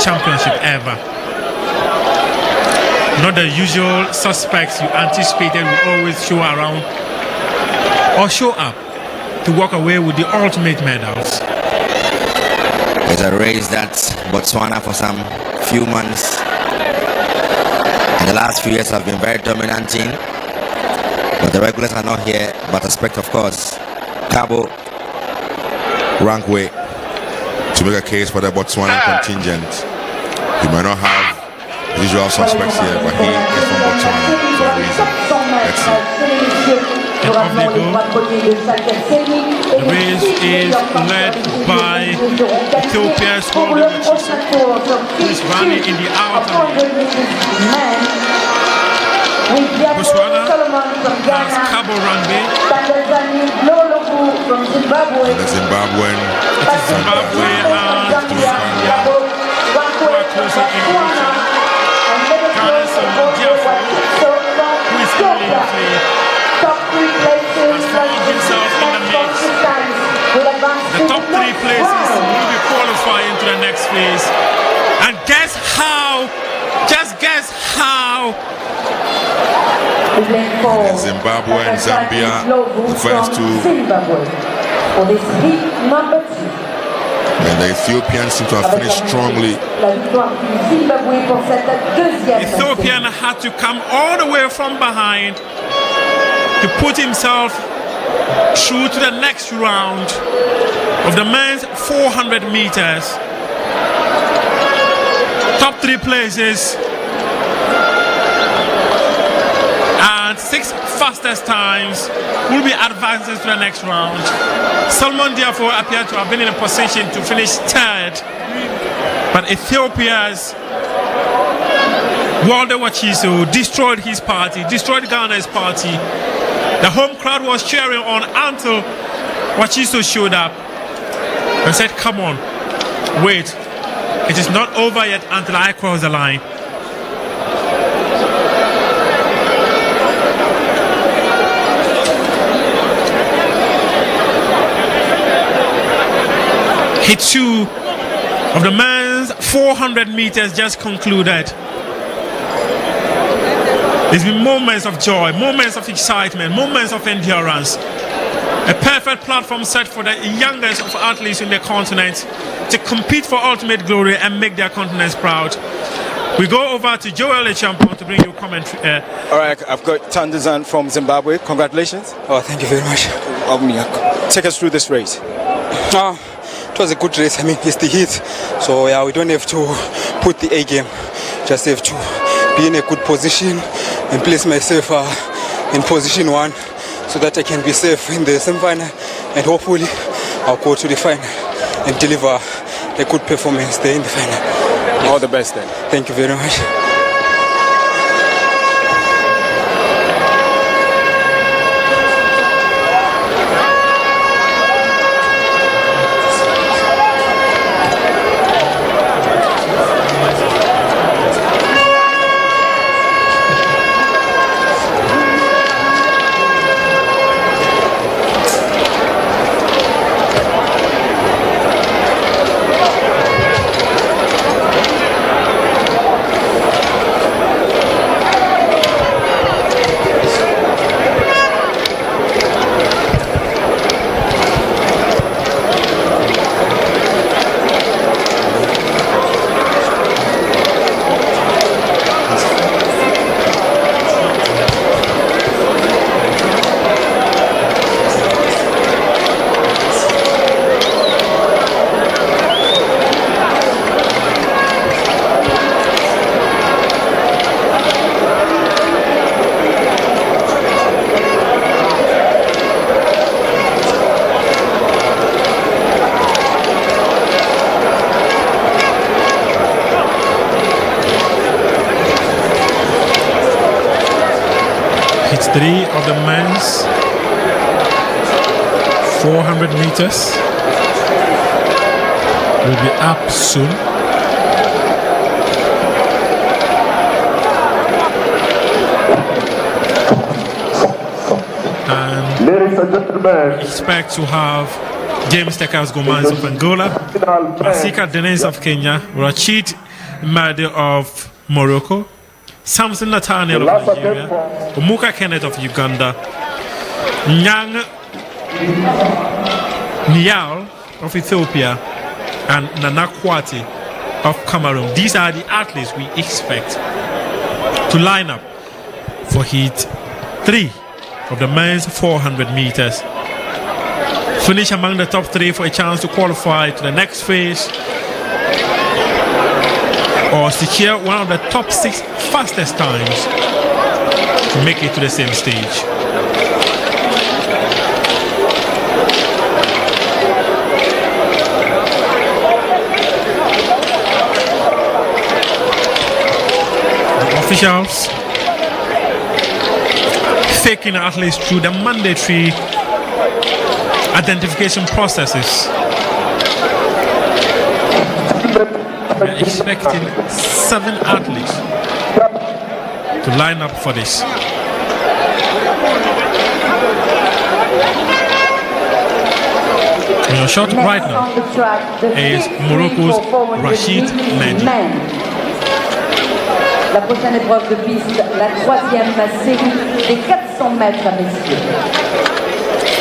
championship ever. Not the usual suspects you anticipated will always show around or show up to walk away with the ultimate medals. It's a race that Botswana for some few months in the last few years have been very dominant in, but the regulars are not here. But expect, of course, Cabo Rankway to make a case for the Botswana contingent. He might not have the usual suspects here, but he is from Botswana for a reason. Let's see. And off they go. The race is led by Ethiopia's Waldo Machiso, who is running in the outer lane. Botswana has Cabo Rankway. The Zimbabwean. It is Zimbabwe and Zambia who are closer in position. Ghana's Solomon Diafo, who is only in play, has found himself in the mix. The top 3 places will be qualifying to the next phase. And guess how? Just guess how? Zimbabwe and Zambia, the first 2. And the Ethiopians seem to have finished strongly. Ethiopian had to come all the way from behind to put himself through to the next round of the men's 400 meters. Top 3 places and 6 fastest times will be advancing to the next round. Solomon Diafo appeared to have been in a position to finish 3rd, but Ethiopia's Waldo Machiso destroyed his party, destroyed Ghana's party. The home crowd was cheering on until Machiso showed up and said, "Come on, wait, it is not over yet until I cross the line." Hit 2 of the men's 400 meters just concluded. There's been moments of joy, moments of excitement, moments of endurance. A perfect platform set for the youngest of athletes in the continent to compete for ultimate glory and make their continents proud. We go over to Joel Echampo to bring you commentary. All right, I've got Tandazan from Zimbabwe. Congratulations. Oh, thank you very much. Take us through this race. It was a good race. I mean, it's the heat, so yeah, we don't have to put the A game. Just have to be in a good position and place myself in position 1 so that I can be safe in the semi-final, and hopefully I'll go to the final and deliver a good performance there in the final. All the best then. Thank you very much. It's 3 of the men's 400 meters. Will be up soon. And ladies and gentlemen, expect to have James Tekas Gomans of Angola, Masika Dennis of Kenya, Rachid Madi of Morocco, Samson Nathaniel of Nigeria, Omuka Kenneth of Uganda, Nyang Nial of Ethiopia, and Nana Kwati of Cameroon. These are the athletes we expect to line up for heat 3 of the men's 400 meters. Finish among the top 3 for a chance to qualify to the next phase or secure one of the top 6 fastest times to make it to the same stage. Officials taking athletes through the mandatory identification processes. We're expecting 7 athletes to line up for this. Your shot right now is Morocco's Rachid Mendy. La prochaine épreuve de piste, la 3e série des 400 mètres à messieurs.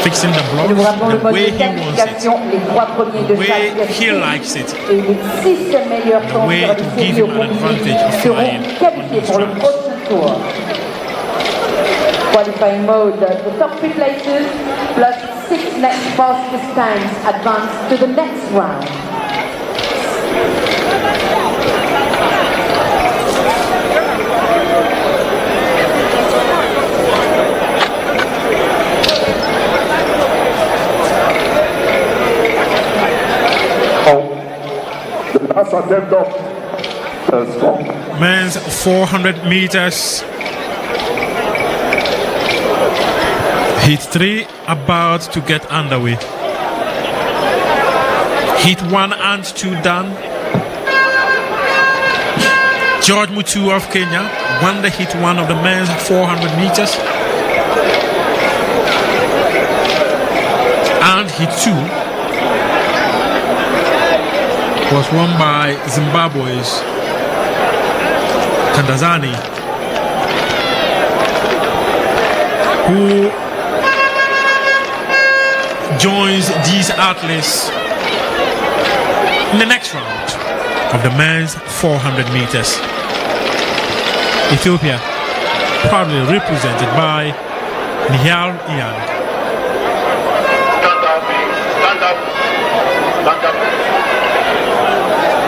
Fixing the blocks, Nous rappelons le the mode way de he wants it, qualification, les 3 premiers de the way chaque he série likes it, et les 6 meilleurs temps way sur to les give séries au him an combiné advantage of seront flying qualifiés on pour le those prochain tour. Qualifying mode, the top 3 places plus 6 next fastest times advance to the next round. Men's 400 meters. Heat 3 about to get underway. Heat 1 and 2 done. George Mutu of Kenya won the Heat 1 of the men's 400 meters. And Heat 2 was won by Zimbabwe's Kandazani, who joins these athletes in the next round of the men's 400 meters. Ethiopia, proudly represented by Nihal Iyang. Stand up, stand up, stand up.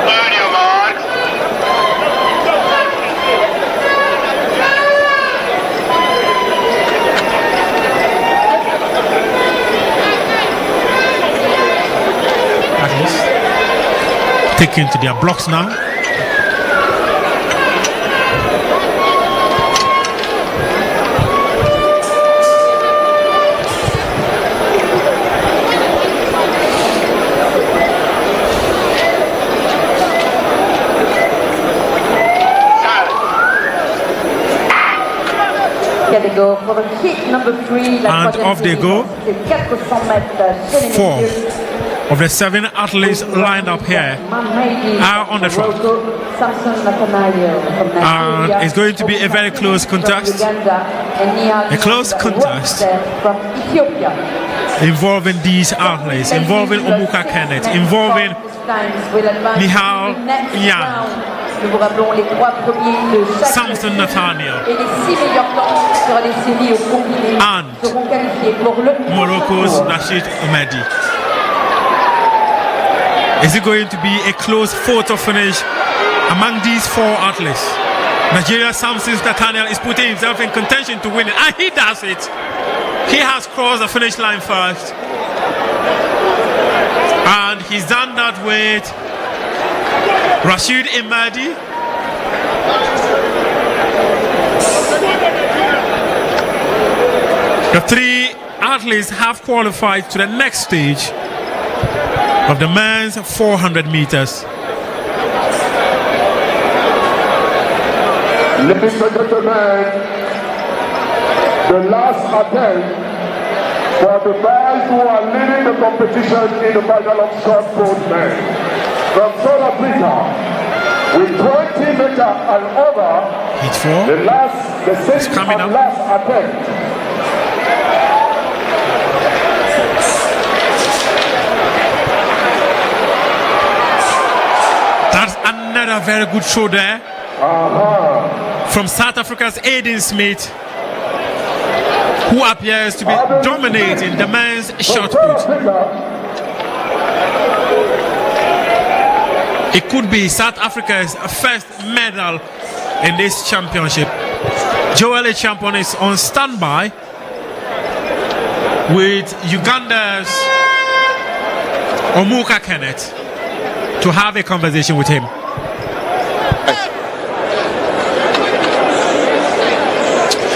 Learn your marks. Athletes taken to their blocks now. They go for the heat number 3, la And off they go. 400 mètres. 4 of the 7 athletes lined up here are on the track. And it's going to be a very close contest. A close contest involving these athletes, involving Omuka Kenneth, involving Nihal Iyang, Nous vous rappelons les 3 premiers de chaque Samson Nathaniel, et les 6 meilleurs temps sur les séries au combiné and seront qualifiés pour le Morocco's Rachid Mendy. Is it going to be a close photo finish among these 4 athletes? Nigeria's Samson Nathaniel is putting himself in contention to win it, and he does it. He has crossed the finish line first, and he's done that with Rachid Imadi. The 3 athletes have qualified to the next stage of the men's 400 meters. Ladies and gentlemen, the last attempt for the guys who are leading the competition in the final of short put men. From South Africa, with 20 meters and over, Heat 4. the sixth coming and up. last attempt. That's another very good show there. From South Africa's Aiden Smith, who appears to be dominating the men's shot put. It could be South Africa's first medal in this championship. Joel Champion is on standby with Uganda's Omuka Kenneth to have a conversation with him.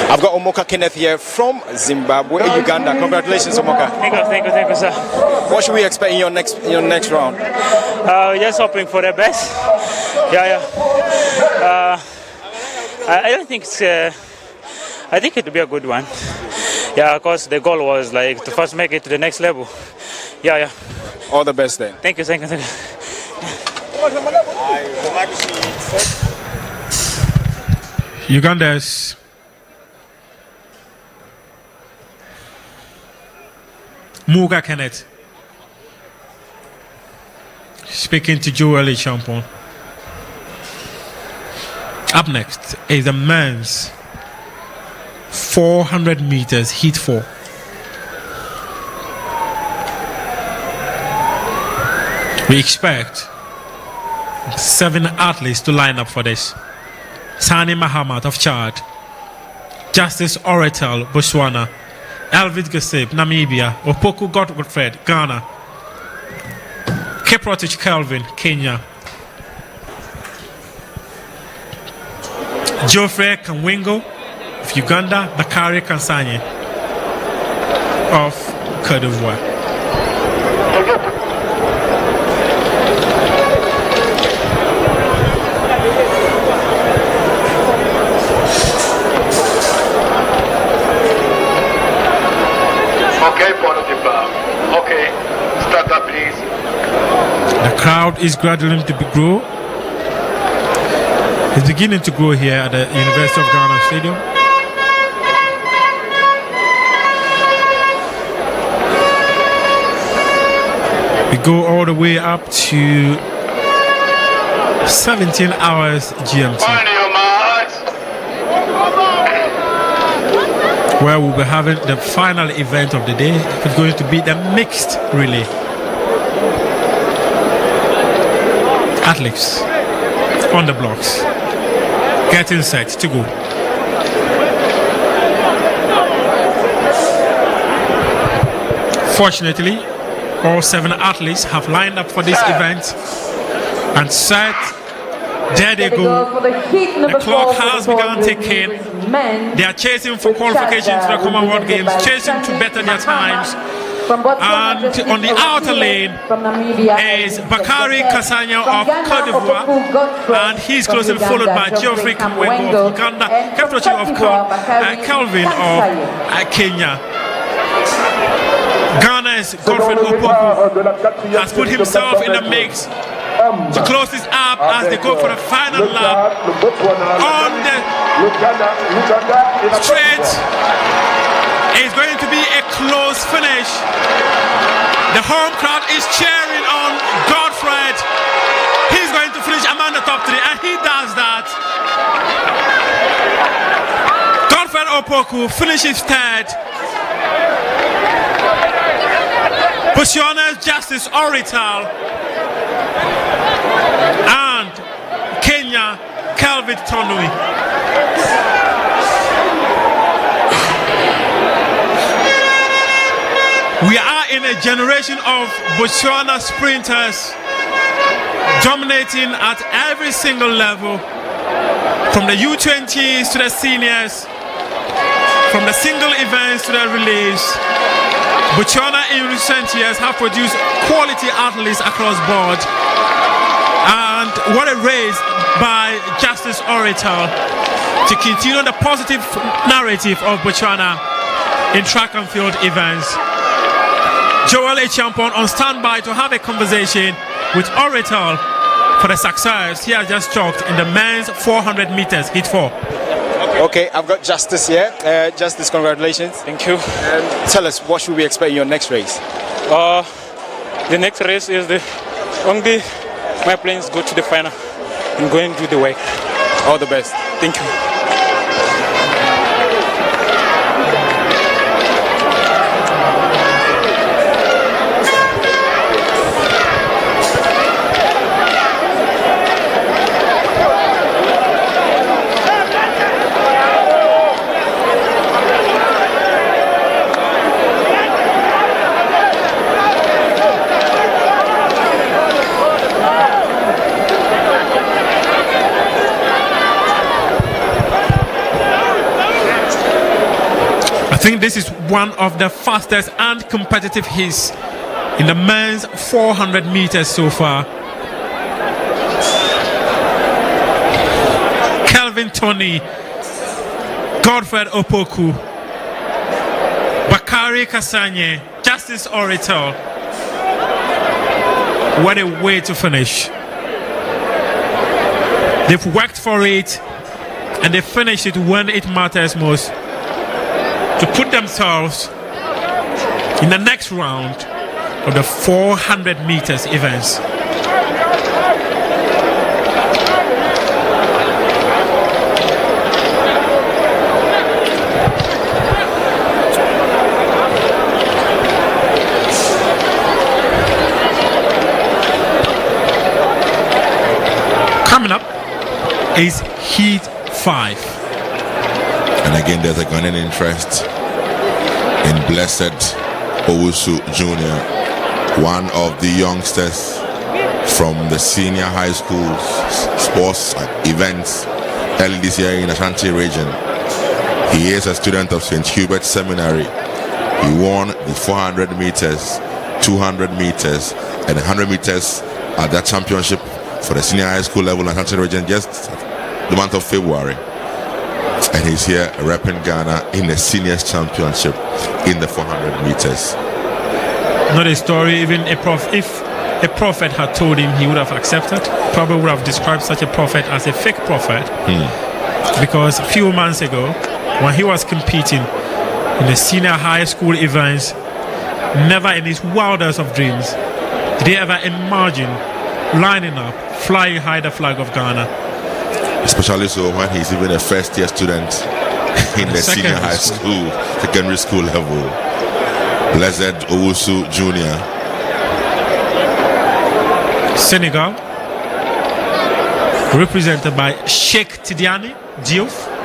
I've got Omoka Kenneth here from Zimbabwe, Uganda. Congratulations, Omoka. Thank you, sir. What should we expect in your next round? Just hoping for the best. I don't think it's. I think it will be a good one. Yeah, of course, the goal was like to first make it to the next level. Yeah. All the best then. Thank you. Uganda's Muga Kenneth speaking to Joel Champon. Up next is the men's 400 meters heat 4. We expect 7 athletes to line up for this. Sani Mahamat of Chad, Justice Oratel, Botswana, Elvis Gasib, Namibia, Opoku Godfred, Ghana, Kiprotich Kelvin, Kenya, Geoffrey Kanwingo of Uganda, Bakari Kansanye of Cote d'Ivoire. Okay, start up please. The crowd is gradually to grow. It's beginning to grow here at the University of Ghana Stadium. We go all the way up to 17 hours GMT, where we'll be having the final event of the day. It's going to be the mixed relay. Athletes on the blocks, getting set to go. Fortunately, all 7 athletes have lined up for this event and set. There they go. The clock has begun ticking. They are chasing for qualification to the Commonwealth Games, chasing to better their times. And on the outer lane is Bakari Kasanya of Cote d'Ivoire, and he's closely followed by Geoffrey Kamwengo of Uganda, Keptochi of Kelvin of Kenya. Ghana's Godfred Opoku has put himself in the mix to close this up as they go for the final lap on the straight. It's going to be a close finish. The home crowd is cheering on Godfred. He's going to finish among the top 3, and he does that. Godfred Opoku finishes 3rd. Botswana's Justice Orital and Kenya Kelvin Tonui. We are in a generation of Botswana sprinters dominating at every single level, from the U20s to the seniors, from the single events to the relays. Botswana in recent years have produced quality athletes across board, and what a race by Justice Oratal to continue the positive narrative of Botswana in track and field events. Joel Champon on standby to have a conversation with Oratal for the success he has just chalked in the men's 400 meters heat 4. Okay, I've got Justice here. Justice, congratulations. Thank you. Tell us, what should we expect in your next race? The next race is the only my plans go to the final and go and do the work. All the best. Thank you. I think this is one of the fastest and competitive hits in the men's 400 meters so far. Kelvin Tony, Godfred Opoku, Bakari Kasanye, Justice Oritel. What a way to finish. They've worked for it and they finished it when it matters most, to put themselves in the next round of the 400 meters events. Coming up is Heat 5. And again, there's a Ghanaian interest in Blessed Owusu Jr., one of the youngsters from the senior high school sports events held this year in Ashanti region. He is a student of St. Hubert Seminary. He won the 400 meters, 200 meters, and 100 meters at that championship for the senior high school level in Ashanti region just the month of February. And he's here repping Ghana in the seniors championship in the 400 meters. Not a story even if a prophet had told him, he would have accepted. Probably would have described such a prophet as a fake prophet. Because a few months ago, when he was competing in the senior high school events, never in his wildest of dreams did he ever imagine lining up, flying high the flag of Ghana. Especially so when he's even a first-year student in the senior high school, secondary school level. Blessed Owusu Jr. Senegal, represented by Sheikh Tidiane Diouf.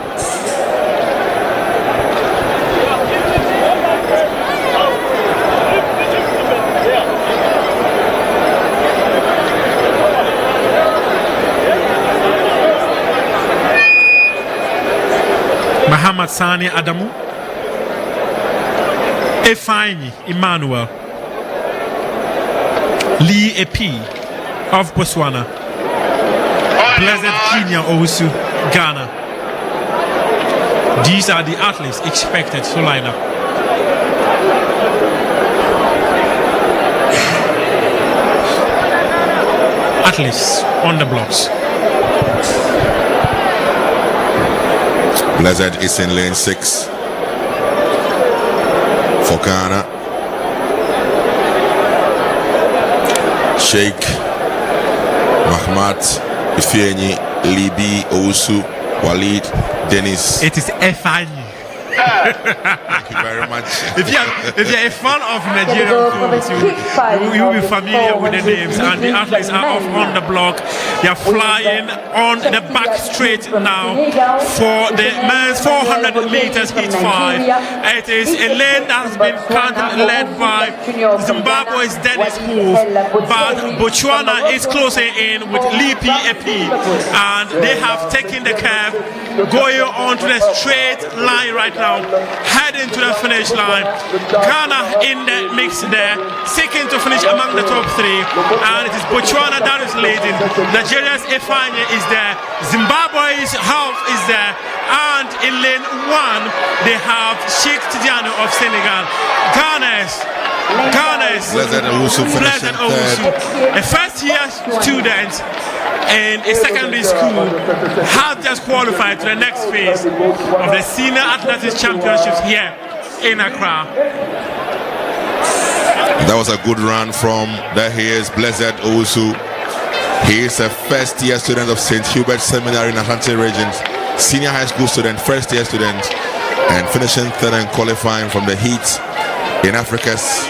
Muhammad Sani Adamu, Efani Emmanuel, Lee Epi of Botswana, Blessed Kenya Owusu, Ghana. These are the athletes expected to line up. Athletes on the blocks. Blessed is in lane 6 for Ghana. Sheikh Mahmoud Ifeanyi, Libi Owusu, Walid Dennis. It is Efani. Thank you very much. If you're a fan of Nigerian films, you will be familiar with the names, and the athletes are off on the block. They are flying on the back straight now for the men's 400 meters heat 5. It is a lane that has been currently led by Zimbabwe's Dennis Hoof, but Botswana is closing in with Lipi Epi, and they have taken the curve, going on to the straight line right now, heading to the finish line. Ghana in the mix there, seeking to finish among the top 3, and it is Botswana that is leading. Nigeria's Efanye is there, Zimbabwe's Half is there, and in lane 1 they have Sheikh Tidiane of Senegal. Ghana's Ghana's Blessed Owusu finishing third. a first-year student in a secondary school have just qualified to the next phase of the Senior Athletics Championships here in Accra. That was a good run from, there he is, Blessed Owusu. He is a first-year student of St. Hubert Seminary in Ashanti Region, senior high school student, first-year student, and finishing third and qualifying from the heat in Africa's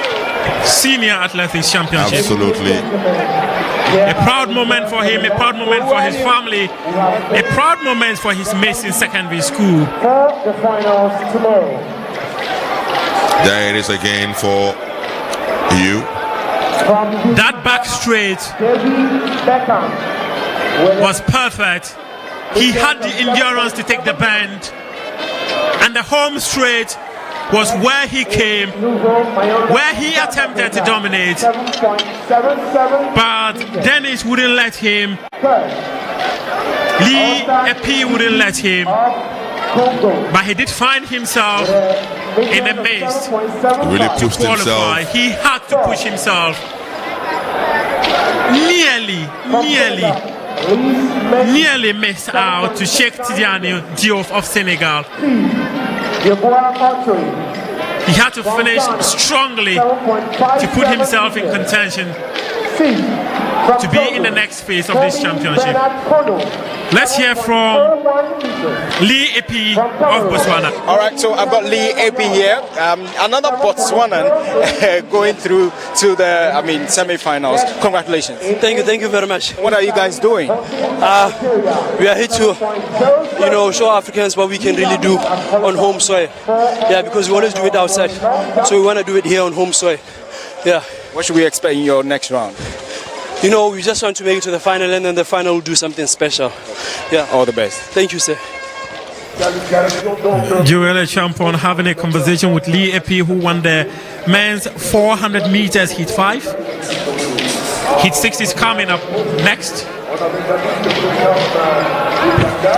Senior Athletics Championship. Absolutely. A proud moment for him, a proud moment for his family, a proud moment for his mates in secondary school. The finals tomorrow. There it is again for you. That back straight was perfect. He had the endurance to take the bend, and the home straight was where he came, where he attempted to dominate, but Dennis wouldn't let him. Lee Epi wouldn't let him, but he did find himself in a maze. He really pushed himself. He had to push himself. Nearly missed out to Sheikh Tidiane Diouf of Senegal. He had to finish strongly to put himself in contention to be in the next phase of this championship. Let's hear from Lee Epi of Botswana. All right, so I've got Lee Epi here, another Botswanan going through to the, semi-finals. Congratulations. Thank you very much. What are you guys doing? We are here to, show Africans what we can really do on home soil. Yeah, because we always do it outside, so we want to do it here on home soil. Yeah. What should we expect in your next round? We just want to make it to the final, and then the final will do something special. Yeah. All the best. Thank you, sir. Joel Champon having a conversation with Lee Epi, who won the men's 400 meters heat 5. Heat 6 is coming up next.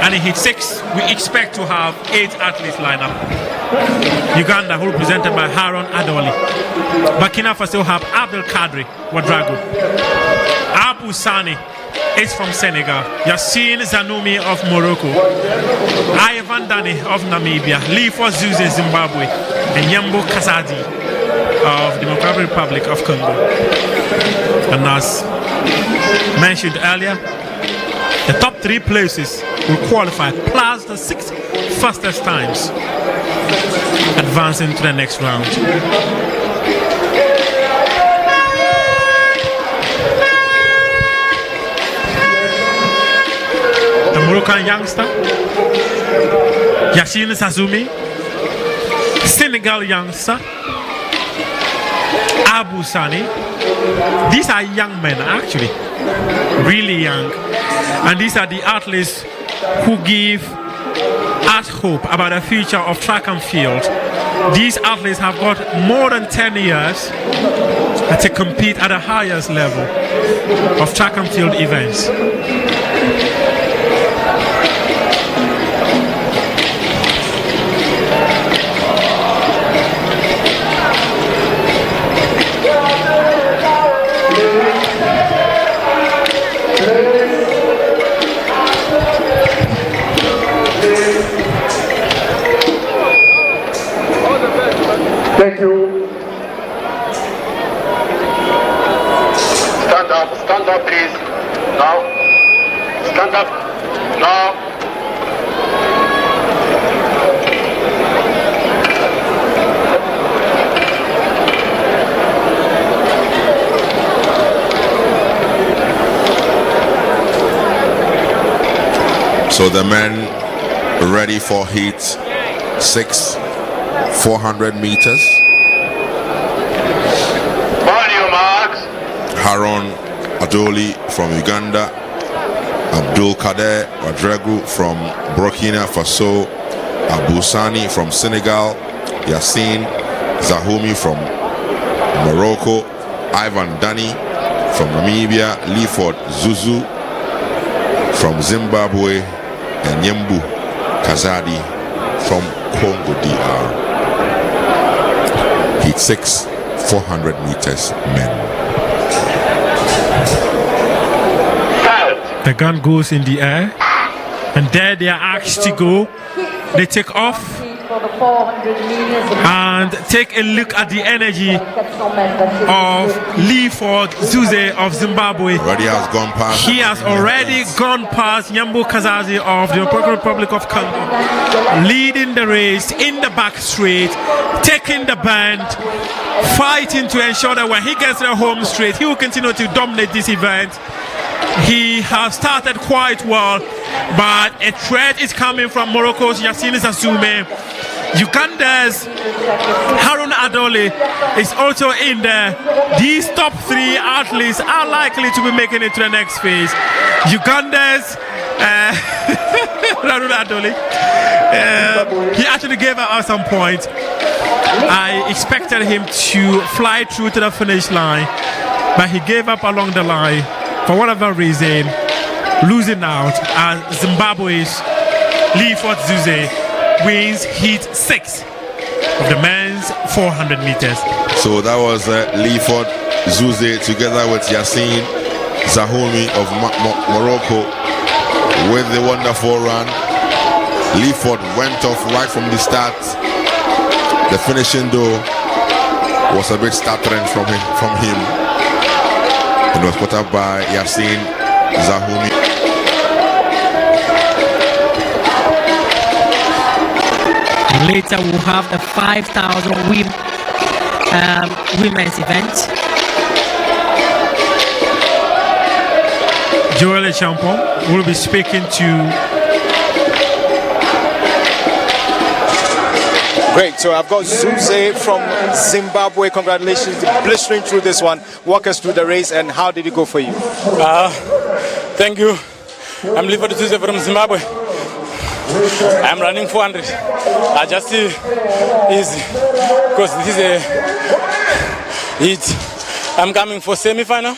And in heat 6, we expect to have 8 athletes lined up. Uganda, who represented by Haron Adoli. Burkina Faso have Abdel Kadri Wadrago. Abu Sani is from Senegal. Yassine Zanoumi of Morocco. Ivan Dani of Namibia. Lifo Zuze, Zimbabwe. And Yambo Kazadi of Democratic Republic of Congo. And as mentioned earlier, the top 3 places will qualify, plus the 6 fastest times advancing to the next round. The Moroccan youngster, Yassine Zanoumi. Senegal youngster, Abu Sani. These are young men, actually, really young, and these are the athletes who give us hope about the future of track and field. These athletes have got more than 10 years to compete at the highest level of track and field events. Thank you. Stand up, please. Now. Stand up. Now. So the men ready for heat 6, 400 meters. Volume marks. Haron Adoli from Uganda, Abdul Kader Wadragu from Burkina Faso, Abu Sani from Senegal, Yassine Zanoumi from Morocco, Ivan Dani from Namibia, Lifo Zuze from Zimbabwe, and Yambo Kazadi from Congo DR. Heat 6, 400 meters men. The gun goes in the air, and there they are asked to go. They take off and take a look at the energy of Leaford Zuze of Zimbabwe. Already has gone past. He has already gone past Nyambo Kazazi of the Republic of Congo, leading the race in the back straight, taking the bend, fighting to ensure that when he gets to the home straight, he will continue to dominate this event. He has started quite well, but a threat is coming from Morocco's Yassine Zazoume. Uganda's Harun Adole is also in there. These top 3 athletes are likely to be making it to the next phase. Uganda's Harun Adole, he actually gave out at some point. I expected him to fly through to the finish line, but he gave up along the line. For whatever reason, losing out as Zimbabwe's Leaford Zuze wins heat 6 of the men's 400 meters. So that was Leaford Zuze together with Yassine Zahoumi of Morocco with the wonderful run. Leaford went off right from the start. The finishing though was a bit stuttering from him. It was put up by Yassine Zahoumi. Later we'll have the 5,000 women's event. Joel Champon will be speaking to. Great, so I've got Zuze from Zimbabwe. Congratulations, blistering through this one. Walk us through the race and how did it go for you? Thank you. I'm Leaford Zuze from Zimbabwe. I'm running 400. I just see easy because this is a heat. I'm coming for semi-final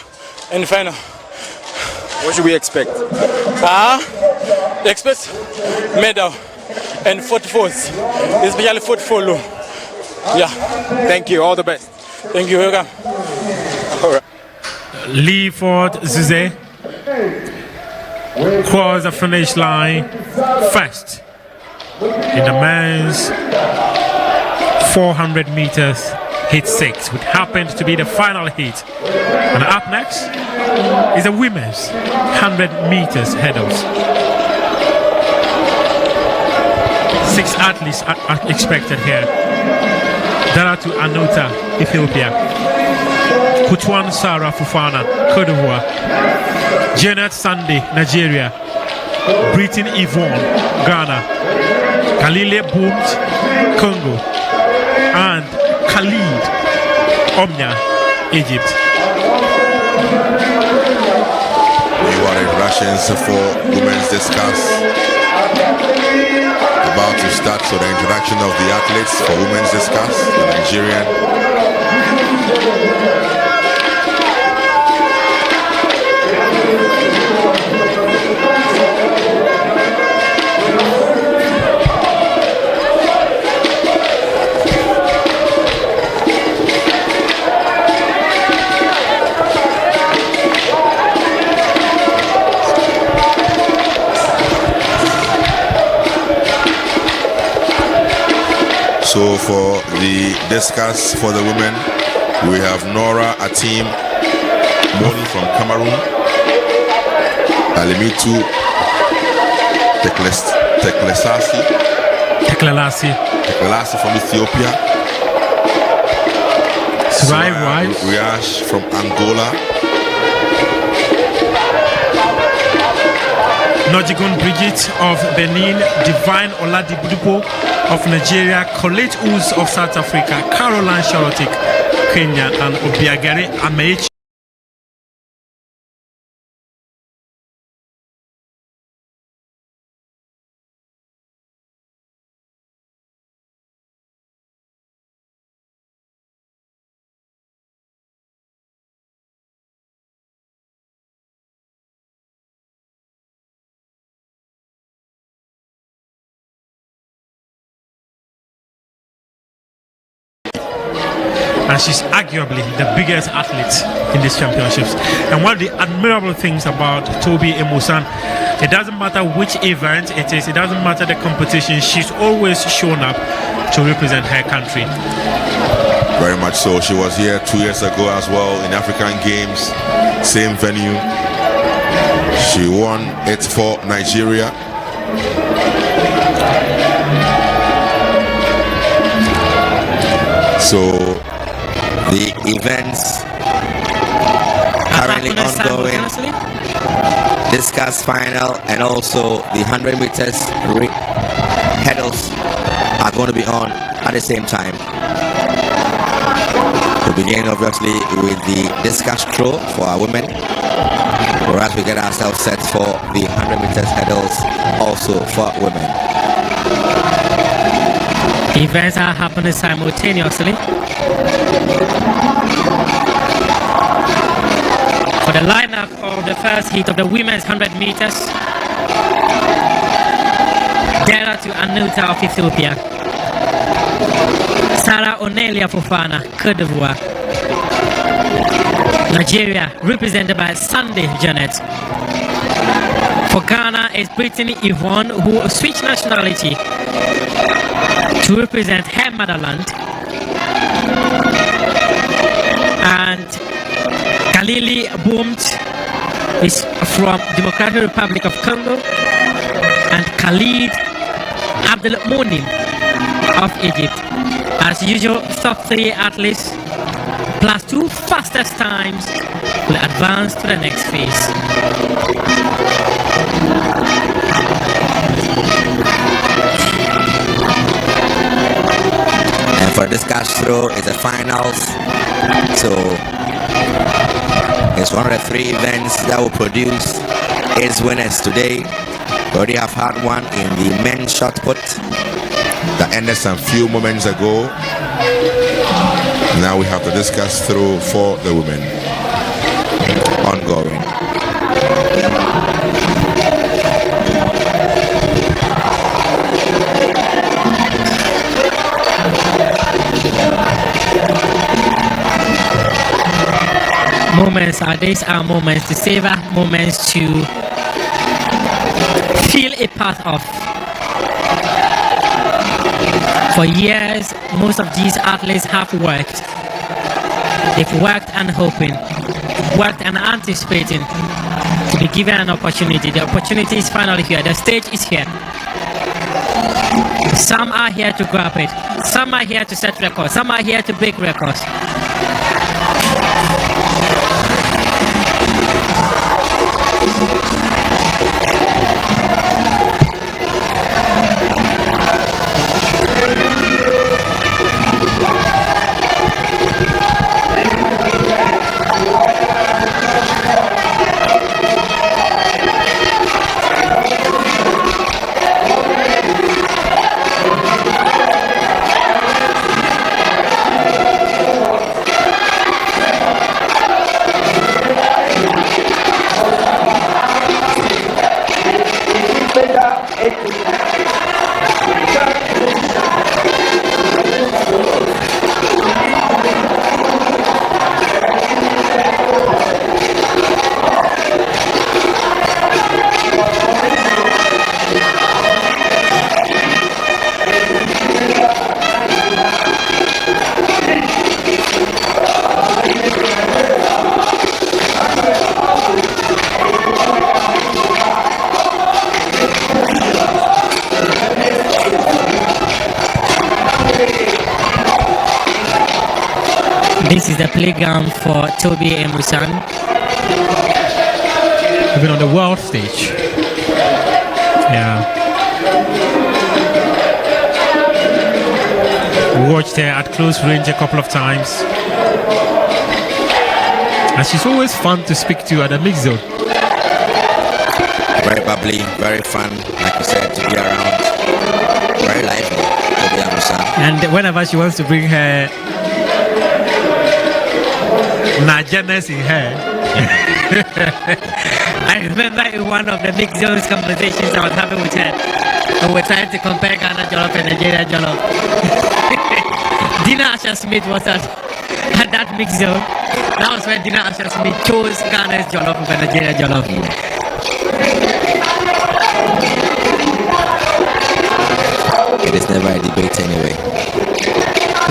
and final. What should we expect? Expect medal and 44s, especially 44 low. Yeah. Thank you. All the best. Thank you. Welcome. All right. Leaford Zuze crossed the finish line first in the men's 400 meters heat 6, which happened to be the final heat. And up next is the women's 100 meters hurdles. 6 athletes are expected here. Daratu Anuta, Ethiopia. Kutwan Sarah Fufana, Cote d'Ivoire. Janet Sunday, Nigeria. Britain Yvonne, Ghana. Galile Booms, Congo. And Khalid Omnia, Egypt. You are in Russians for women's discus. About to start, so the introduction of the athletes for women's discus, the Nigerian. So for the discus for the women, we have Nora Atim Moni from Cameroon, Alimitu Teklelasi from Ethiopia, Riash from Angola, Nojigun Bridget of Benin, Divine Oladipupo of Nigeria, Colette Uz of South Africa, Caroline Shorotik, Kenya, and Obiagere Amechi. and she's arguably the biggest athlete in these championships. And one of the admirable things about Toby Emusan, it doesn't matter which event it is, it doesn't matter the competition, she's always shown up to represent her country. Very much so. She was here 2 years ago as well in African Games, same venue. She won it for Nigeria. So the events currently ongoing, discus final, and also the 100 meters hurdles are going to be on at the same time. We'll begin obviously with the discus throw for our women, whereas we get ourselves set for the 100 meters hurdles also for women. Events are happening simultaneously. For the lineup of the first heat of the women's 100 meters, Dera to Anuta of Ethiopia, Sarah Onelia Fofana, Côte d'Ivoire. Nigeria, represented by Sunday Janet. For Ghana is Brittany Yvonne, who switched nationality to represent her motherland, and Kalili Boomt is from Democratic Republic of Congo, and Khalid Abdelmounim of Egypt. As usual, top 3 athletes plus 2 fastest times will advance to the next phase. For this cash throw is the finals, so it's one of the 3 events that will produce its winners today. We already have had one in the men's shot put that ended some few moments ago. Now we have the discus throw for the women ongoing. These are moments to savor, moments to feel a part of. For years, most of these athletes have worked. They've worked and hoping, worked and anticipating to be given an opportunity. The opportunity is finally here. The stage is here. Some are here to grab it. Some are here to set records. Some are here to break records. This is the playground for Toby Emusan. Even on the world stage. Yeah. We watched her at close range a couple of times. And she's always fun to speak to at the mix zone. Very bubbly, very fun, like you said, to be around. Very lively, Toby Emusan. And whenever she wants to bring her Nigerians in her. I remember in one of the big zones conversations I was having with her, we were trying to compare Ghana Jollof and Nigeria Jollof. Dina Asha Smith was at at that mix zone. That was when Dina Ashasmi chose Ghana's jollof over Nigeria jollof. It is never a debate anyway.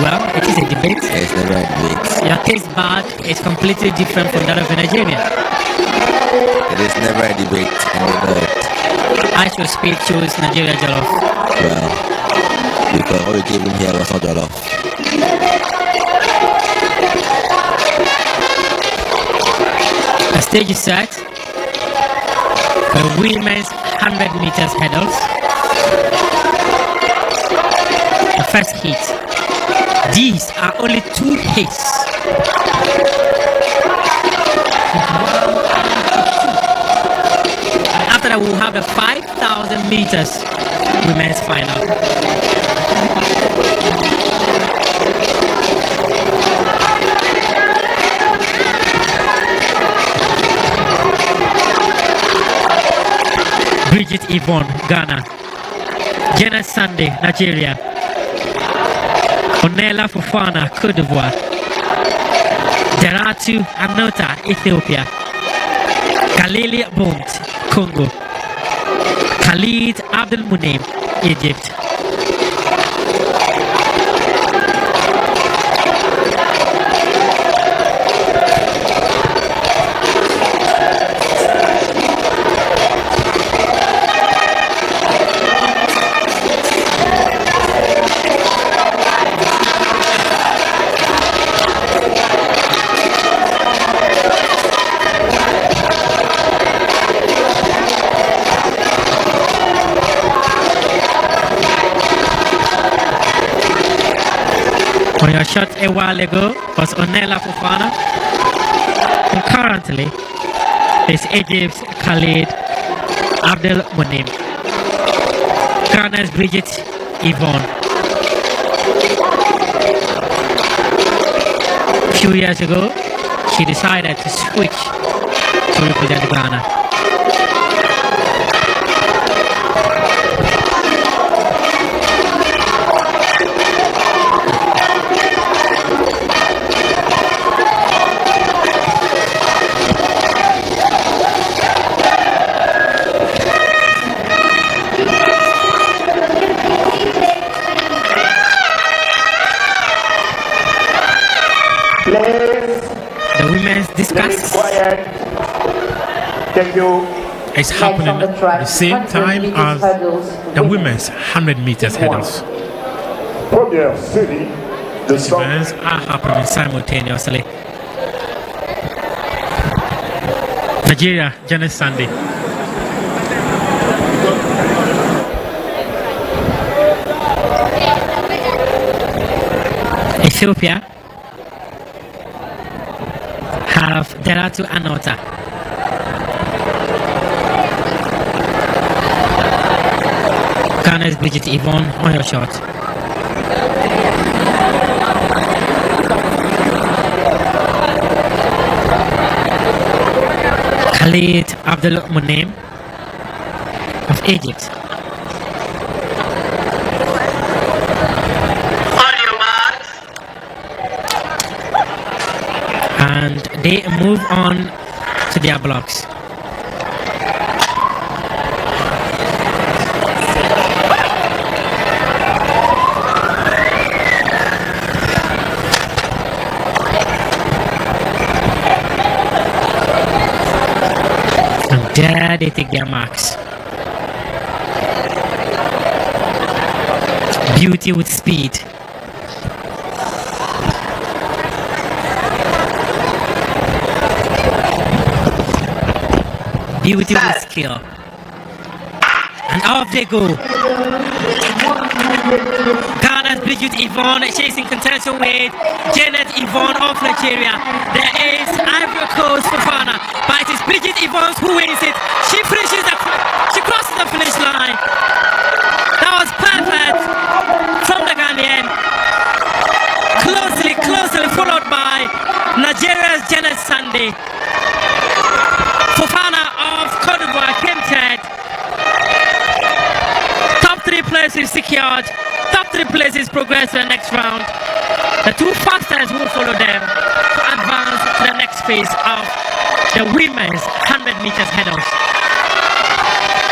Well, it is a debate. It's never a debate. Your taste bud is completely different from that of Nigeria. It is never a debate. I should speak chose Nigeria jollof. Well, because all you gave him here was not jollof. The stage is set for women's 100 meters hurdles. The first heat. These are only 2 hits. And after that, we'll have the 5,000 meters women's final. Bridget Yvonne, Ghana. Jenna Sunday, Nigeria. Onela Fofana, Cote d'Ivoire. Deratu Anota, Ethiopia. Galili Bont, Congo. Khalid Abdel Munim, Egypt. On your shot a while ago was Onela Fofana. And currently is Egypt's Khalid Abdel Munim. Ghana's Bridget Yvonne. A few years ago, she decided to switch to represent Ghana. The women's discus is happening at the same time as the women's 100 meters hurdles. These events are happening simultaneously. Nigeria, Janet Sunday. Ethiopia have Deratu Anota. Ghana's Bridget Yvonne on your shot. Khalid Abdel Munim of Egypt. And they move on to their blocks. And there they take their marks. Beauty with speed. Beauty with skill. And off they go. Ghana's Bridget Yvonne chasing contention with Janet Yvonne of Nigeria. There is Ivory Coast Fofana, but it is Bridget Yvonne who wins it. She crosses the finish line. That was perfect from the Ghanaian. Closely followed by Nigeria's Janet Sunday. Fofana of Cote d'Ivoire came third. Top 3 places secured. top 3 places progress to the next round. The 2 fastest will follow them to advance to the next phase of the women's 100 meters hurdles.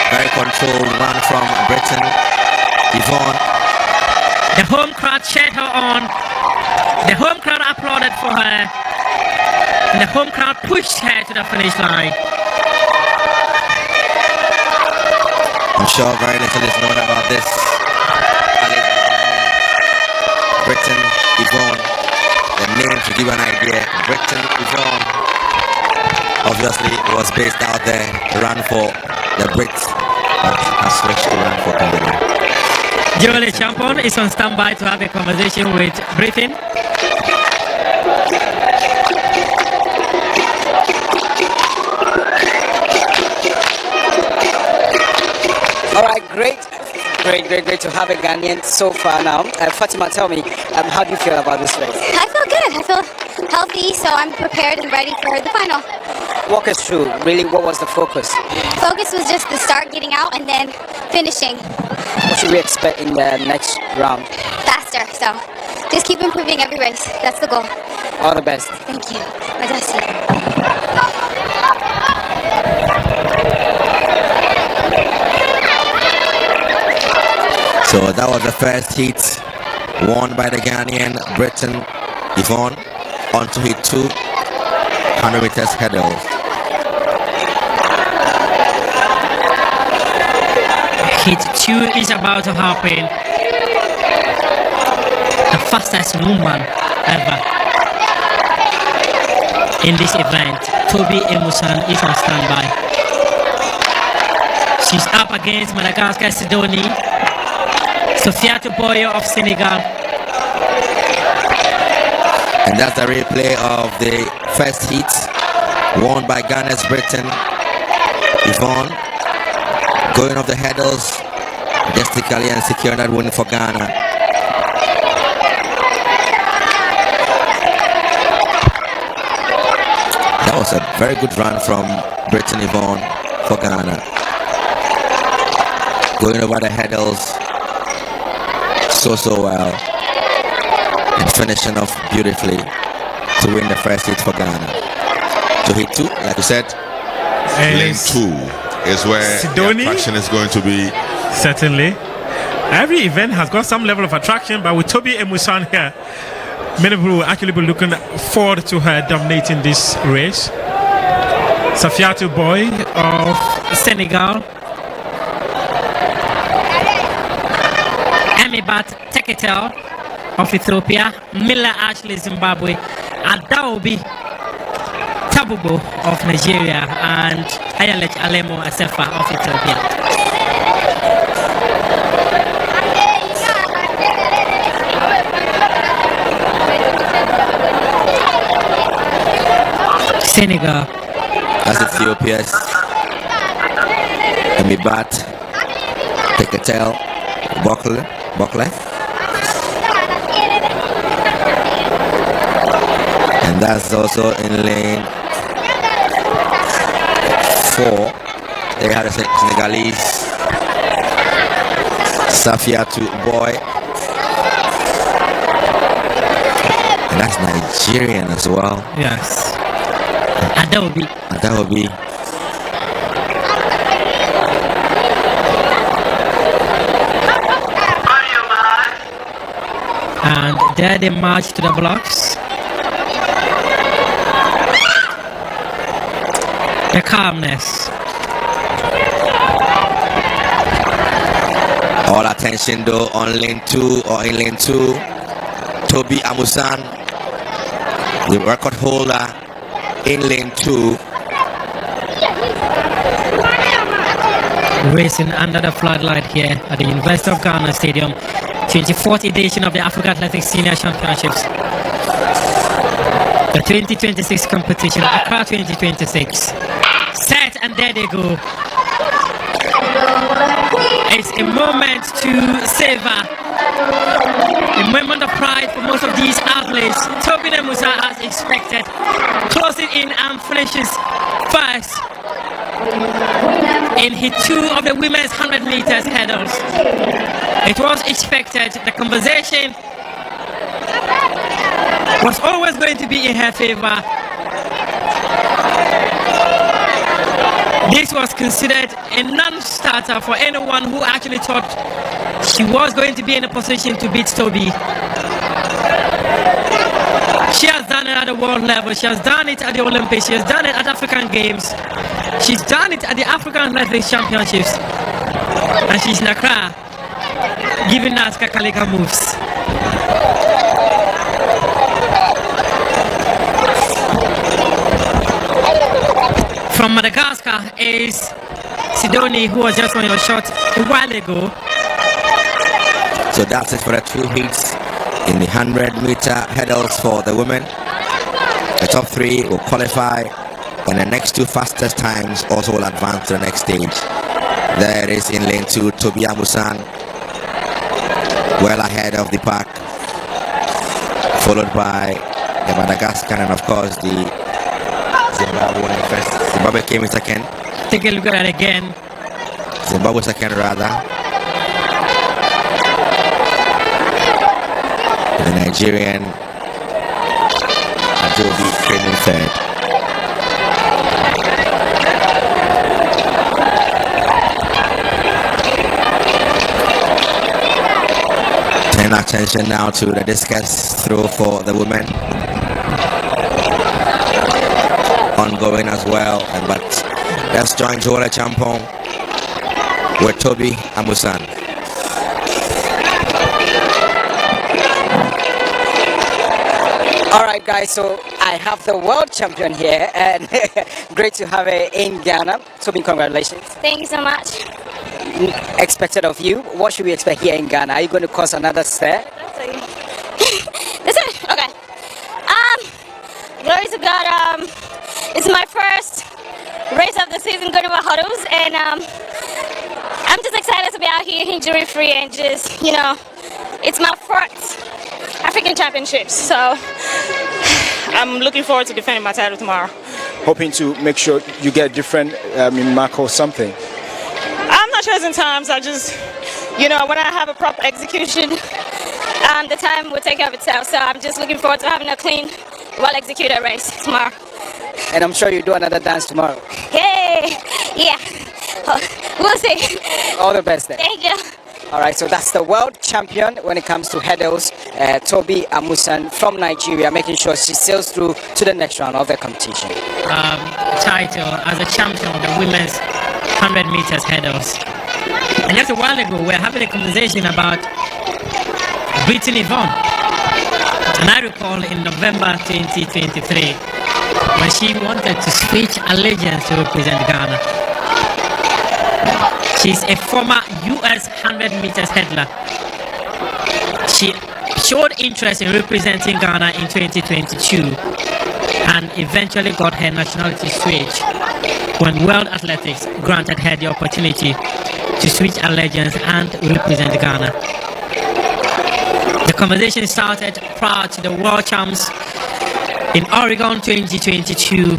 Very controlled run from Britain. Yvonne. The home crowd cheered her on. The home crowd applauded for her. And the home crowd pushed her to the finish line. I'm sure very little is known about this. Britain, Yvonne. The name to give you an idea. Britain, Yvonne. Obviously, it was based out there. Run for the Brits, but has switched to run for Canada. Joel Champon is on standby to have a conversation with Britain. All right, great to have a Ghanaian so far now. Fatima, tell me, how do you feel about this race? I feel good. I feel healthy, so I'm prepared and ready for the final. Walk us through, really, what was the focus? Focus was just the start, getting out, and then finishing. What should we expect in the next round? Faster, so just keep improving every race. That's the goal. All the best. Thank you. Madasi. So that was the first heat won by the Ghanaian Britain Yvonne. On to heat 2, 100 meters hurdles. Heat 2 is about to happen. The fastest woman ever in this event. Toby Emusan is on standby. She's up against Madagascar Sidoni, Sofiatou Boyo of Senegal. And that's the replay of the first heat won by Ghana's Britain Yvonne, going off the hurdles majestically and securing that win for Ghana. That was a very good run from Britain Yvonne for Ghana, going over the hurdles so well and finishing off beautifully to win the first heat for Ghana. To hit 2, like you said, lane 2 is where Sidoni? the attraction is going to be. Certainly. Every event has got some level of attraction, but with Toby Emusan here, many people will actually be looking forward to her dominating this race. Sofiatou Boy of Senegal. Amibat Teketel of Ethiopia. Miller Ashley, Zimbabwe. Adaobi Tabubo of Nigeria. And Ayalech Alemo Asefa of Ethiopia. Senegal. That's Ethiopia's Amibat Teketel Bokle. And that's also in lane 4. They had a Senegalese Sofiatou Boy. And that's Nigerian as well. Yes. Adaobi. And there they march to the blocks. The calmness. All attention though on lane 2 or in lane 2. Toby Amusan, the record holder in lane 2. Racing under the floodlight here at the University of Ghana Stadium. 24th edition of the Africa Athletics Senior Championships. The 2026 competition, Accra 2026. Set and there they go. It's a moment to savor. A moment of pride for most of these athletes. Toby Emusan, as expected, closing in and finishes first in heat 2 of the women's 100 meters hurdles. It was expected, the conversation was always going to be in her favor. This was considered a non-starter for anyone who actually thought she was going to be in a position to beat Toby. She has done it at the world level, she has done it at the Olympics, she has done it at African Games, she's done it at the African Athletics Championships, and she's in Accra giving us Kakalika moves. From Madagascar is Sidoni, who was just on your shot a while ago. So that's it for the 2 heats in the 100-meter hurdles for the women. The top 3 will qualify, and the next 2 fastest times also will advance to the next stage. There it is in lane 2, Toby Amusan, well ahead of the pack, followed by the Madagascar and of course the Zimbabwe first. Zimbabwe came in second. Take a look at it again. Zimbabwe second rather. The Nigerian Adobe came in third. Turn attention now to the discus throw for the women. Ongoing as well, but let's join Jola Champong with Toby Amusan. All right, guys, so I have the world champion here, and great to have her in Ghana. Toby, congratulations. Thank you so much. Expected of you. What should we expect here in Ghana? Are you going to cause another stir? Listen, okay. Glory to God. It's my first race of the season going over hurdles, and I'm just excited to be out here injury free and just, you know, it's my first African Championships, so I'm looking forward to defending my title tomorrow. Hoping to make sure you get different mark or something. I'm not chasing times, I just, you know, when I have a proper execution, the time will take care of itself, so I'm just looking forward to having a clean, well-executed race tomorrow. And I'm sure you do another dance tomorrow. Hey, yeah, we'll see. All the best then. Thank you. All right, so that's the world champion when it comes to hurdles, Toby Amusan from Nigeria, making sure she sails through to the next round of the competition. Title as a champion of the women's 100 meters hurdles. And just a while ago, we were having a conversation about Brittany Yvonne. And I recall in November 2023, when she wanted to switch allegiance to represent Ghana. She's a former US 100 meters hurdler. She showed interest in representing Ghana in 2022 and eventually got her nationality switch when World Athletics granted her the opportunity to switch allegiance and represent Ghana. The conversation started prior to the World Champs in Oregon 2022.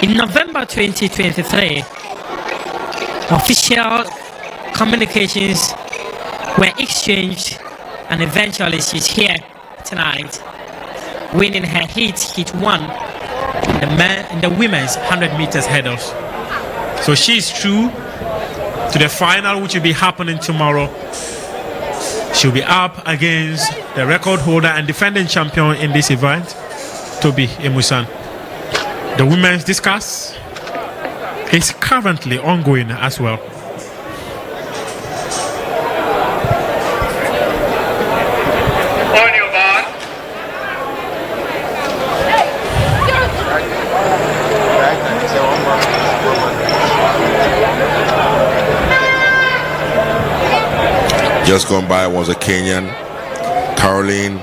In November 2023, official communications were exchanged, and eventually she's here tonight, winning her heat 1 in the women's 100 meters hurdles. So she's through to the final, which will be happening tomorrow. She'll be up against the record holder and defending champion in this event, Toby Amusan. The women's discus is currently ongoing as well. On your mark. Just gone by was a Kenyan, Caroline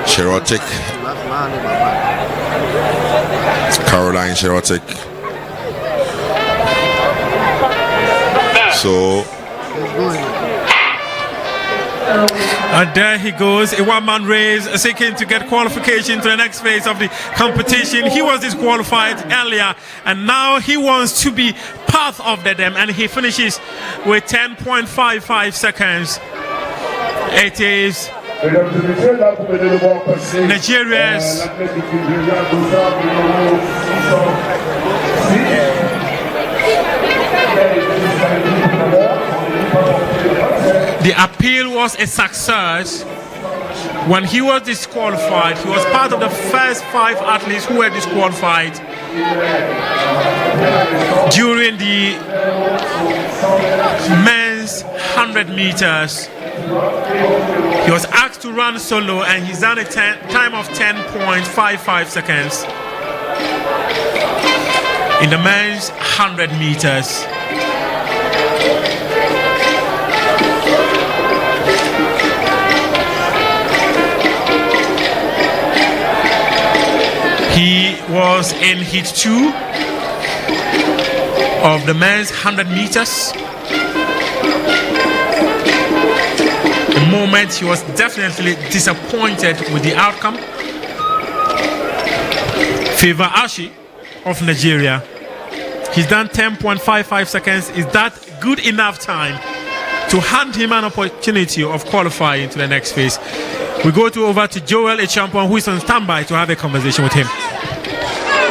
Sherotic. Caroline Sherotic. So And there he goes, a one-man race, seeking to get qualification to the next phase of the competition. He was disqualified earlier, and now he wants to be part of them, and he finishes with 10.55 seconds. It is Nigeria's the appeal was a success. When he was disqualified, he was part of the first 5 athletes who were disqualified during the men's 100 meters. He was asked to run solo, and he's done a time of 10.55 seconds in the men's 100 meters. He was in heat 2 of the men's 100 meters. The moment he was definitely disappointed with the outcome. Favor Ashi of Nigeria. He's done 10.55 seconds. Is that good enough time to hand him an opportunity of qualifying to the next phase? We go over to Joel, a champion, who is on standby to have a conversation with him.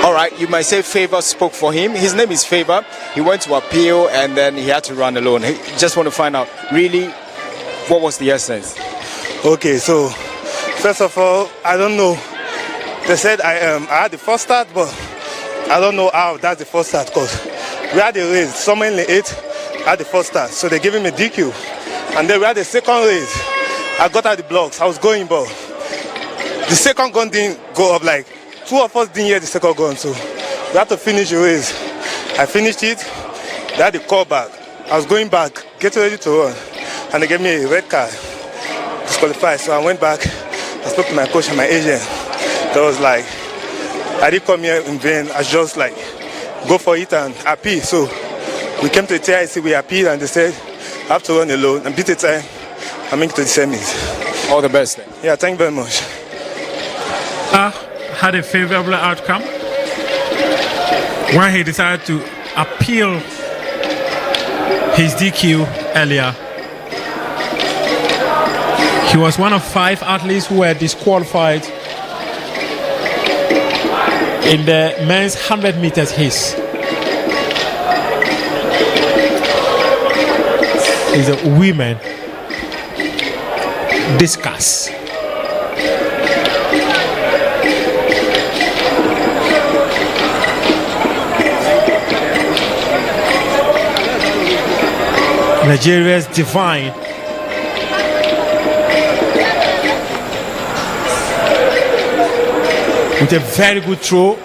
All right, you might say Favor spoke for him. His name is Favor. He went to appeal, and then he had to run alone. He just want to find out, really, what was the essence? Okay, so first of all, I don't know. They said I had the first start, but I don't know how that's the first start, because we had a race. Someone in the 8 had the first start, so they gave him a DQ. And then we had the second race. I got out the blocks. I was going, but the second gun didn't go up. Like 2 of us didn't hear the second gun, so we had to finish the race. I finished it. They had the call back. I was going back, getting ready to run, and they gave me a red card, disqualified. So I went back. I spoke to my coach and my agent. That was like, I didn't come here in vain. I just like go for it and appeal. So we came to the TIC, we appealed, and they said I have to run alone and beat the time. I'm into the semis. All the best then. Yeah, thank you very much. Had a favorable outcome when he decided to appeal his DQ earlier. He was one of 5 athletes who were disqualified in the men's 100 meters race. Is a women discus. Nigeria's Divine with a very good throw.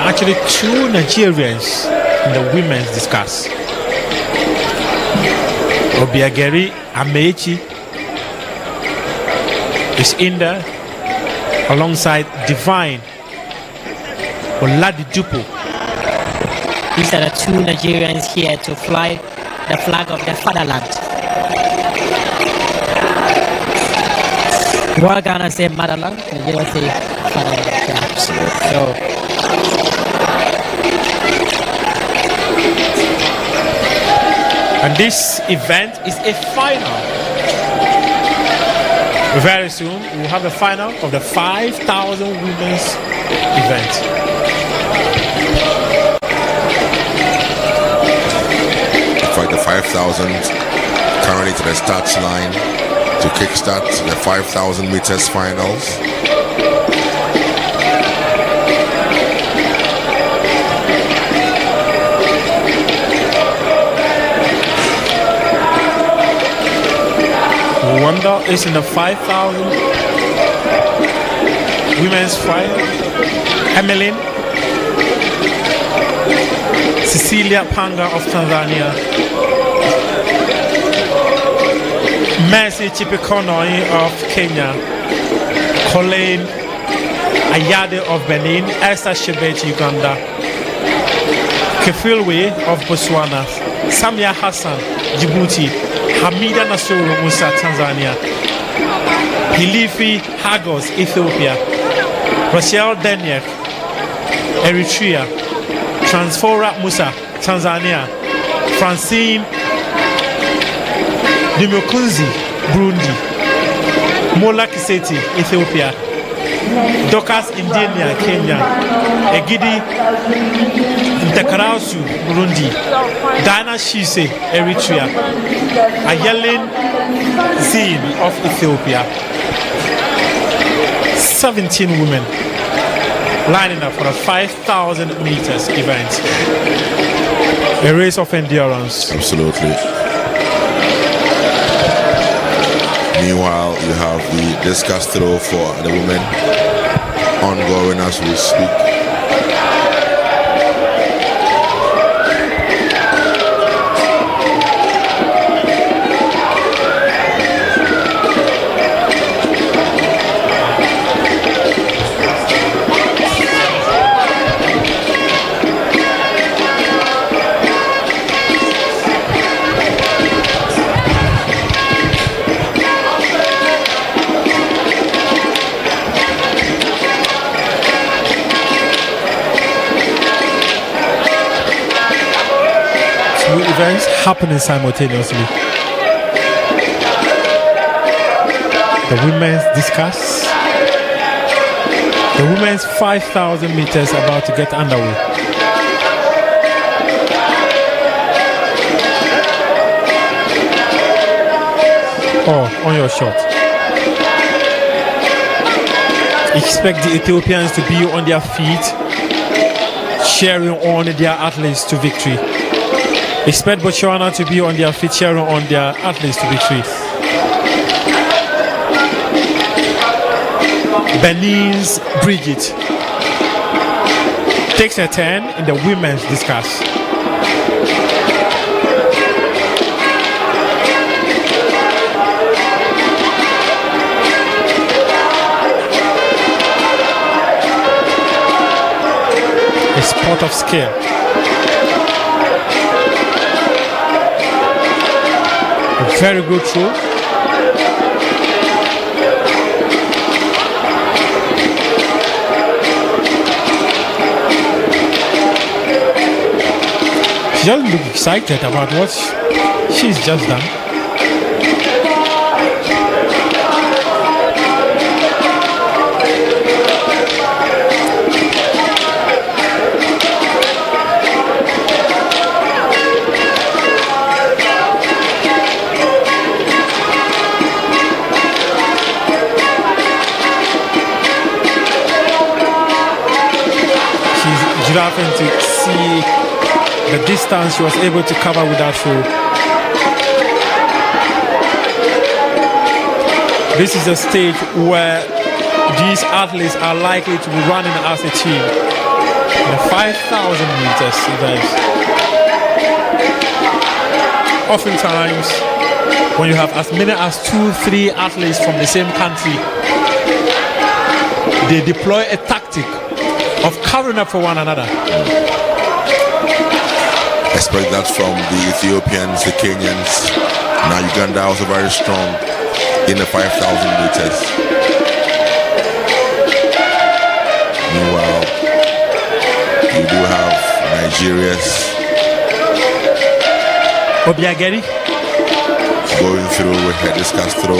Actually, 2 Nigerians in the women's discus. Obiageri Amechi is in there alongside Divine Oladidupo. These are the 2 Nigerians here to fly the flag of the fatherland. While Ghana say motherland, Nigeria say fatherland. Yeah. So. And this event is a final. Very soon, we'll have the final of the 5,000 women's event. Fight the 5,000 currently to the starts line to kickstart the 5,000 meters finals. Uganda is in the 5,000. Women's 5. Emmeline Cecilia Panga of Tanzania. Mercy Chipikonoi of Kenya. Colleen Ayade of Benin. Esther Shebet, Uganda. Kefilwe of Botswana. Samia Hassan, Djibouti. Hamida Nasuru Musa, Tanzania. Hilifi Hagos, Ethiopia. Rachel Deniek, Eritrea. Transfora Musa, Tanzania. Francine Dimokunzi, Burundi. Mola Kiseti, Ethiopia. Dokas Indiana, Kenya. Egidi Ntakarasu, Burundi. Dana Shise, Eritrea. Ayelen Zin of Ethiopia. 17 women lining up for a 5,000 meters event. A race of endurance. Absolutely. Meanwhile, you have the discus throw for the women ongoing as we speak. Events happening simultaneously. The women's discus, the women's 5,000 meters about to get underway. Oh, on your shot. Expect the Ethiopians to be on their feet, cheering on their athletes to victory. Expect Botswana to be on their feet, cheering on their athletes to victory. Benin's Bridget takes a turn in the women's discus. A sport of skill. Very good throw. She doesn't look excited about what she's just done. Giraffing to see the distance she was able to cover with that throw. This is a stage where these athletes are likely to be running as a team in the 5,000 meters event. Oftentimes, when you have as many as 2-3 athletes from the same country, they deploy a tactic of covering up for one another. Expect that from the Ethiopians, the Kenyans. Now Uganda also very strong in the 5,000 meters. Meanwhile, you do have Nigeria's Obiageri going through with her discus throw.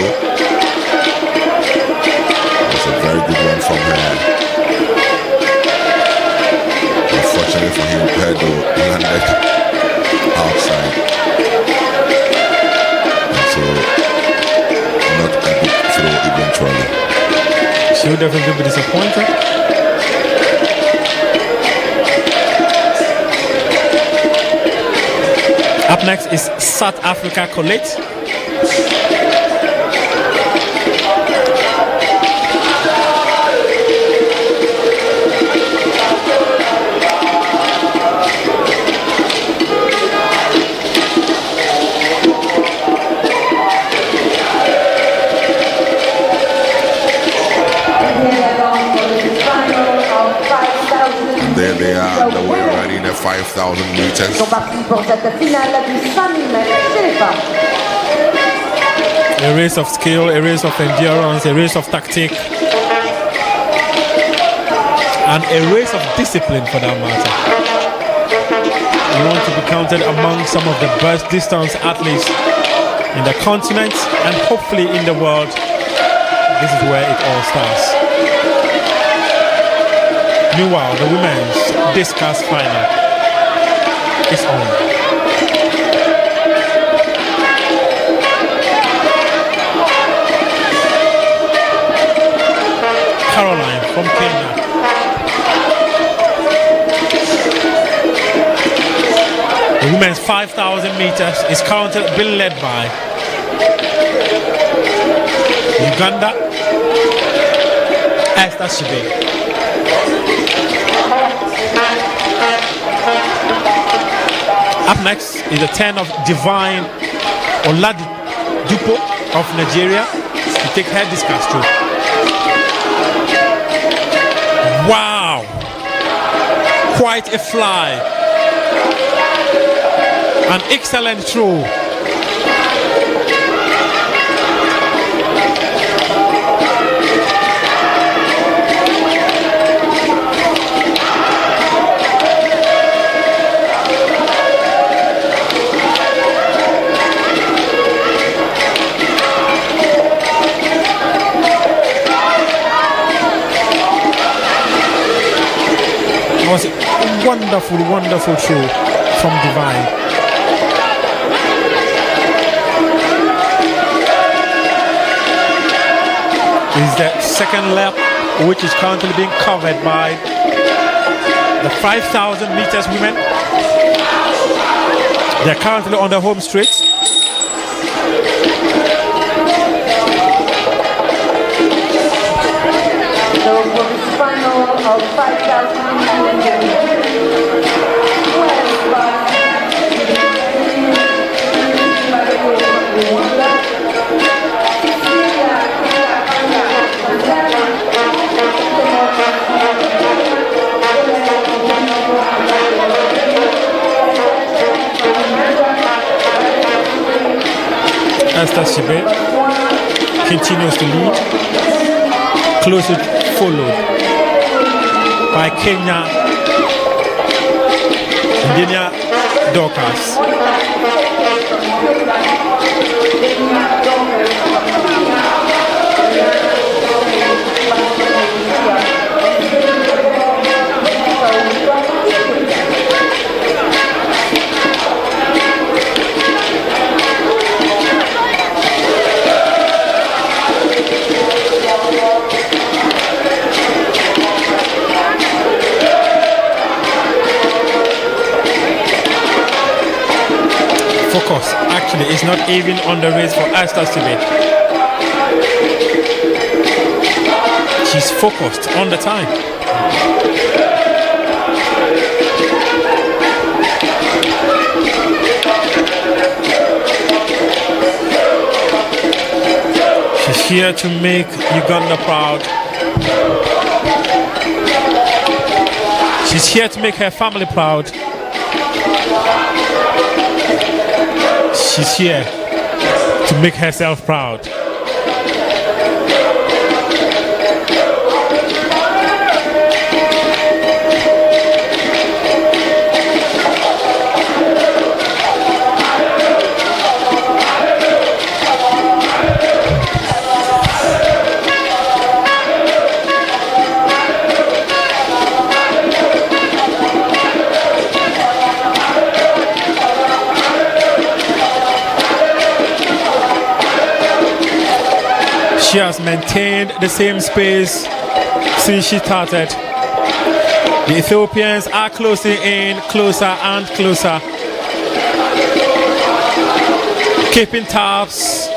It's a very good one from her. Unfortunately for him, Pedro landed outside. And so, not a good throw eventually. She'll definitely be disappointed. Up next is South Africa Colette. 5,000 meters. Ils sont partis pour cette finale du 5000 mètres chez les femmes. A race of skill, a race of endurance, a race of tactic, and a race of discipline for that matter. You want to be counted among some of the best distance athletes in the continent and hopefully in the world. This is where it all starts. Meanwhile, the women's discus final is on. Caroline from Kenya. The women's 5,000 meters is currently being led by Uganda, Esther Sibe. Up next is the 10 of Divine Oladipo of Nigeria to take her discus through. Wow! Quite a fly. An excellent throw. It was a wonderful, wonderful throw from Divine. Is the second lap, which is currently being covered by the 5,000 meters women. They're currently on the home straight. So for this final of 5,000 Esther Sibe continues to lead, closely followed by Kenya, Indiana Dorcas. Focus actually is not even on the race for Esther Sibe. She's focused on the time. She's here to make Uganda proud. She's here to make her family proud. She's here to make herself proud. She has maintained the same space since she started. The Ethiopians are closing in closer and closer, keeping tabs,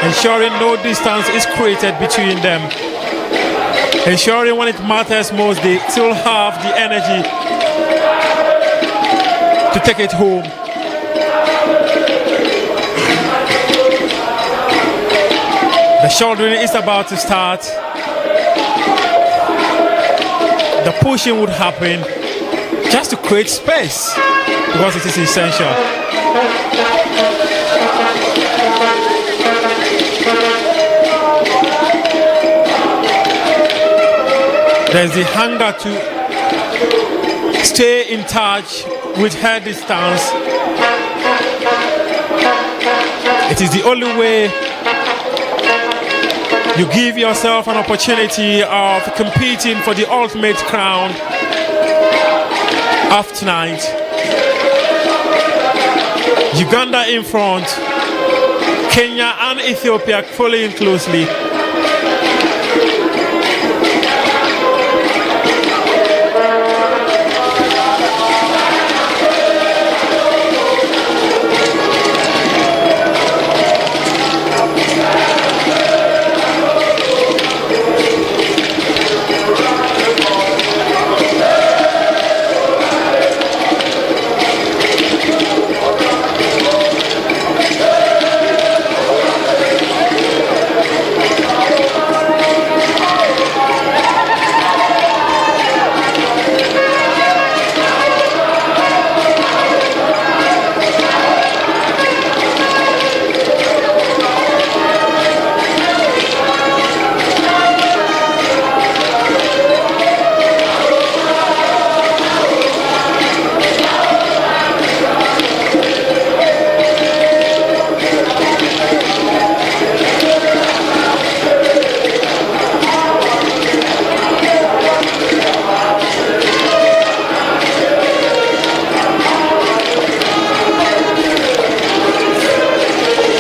ensuring no distance is created between them, ensuring when it matters most they still have the energy to take it home. The shouldering is about to start. The pushing would happen. just to create space because it is essential. There's the hunger to stay in touch with her distance. It is the only way you give yourself an opportunity of competing for the ultimate crown of tonight. Uganda in front, Kenya and Ethiopia following closely.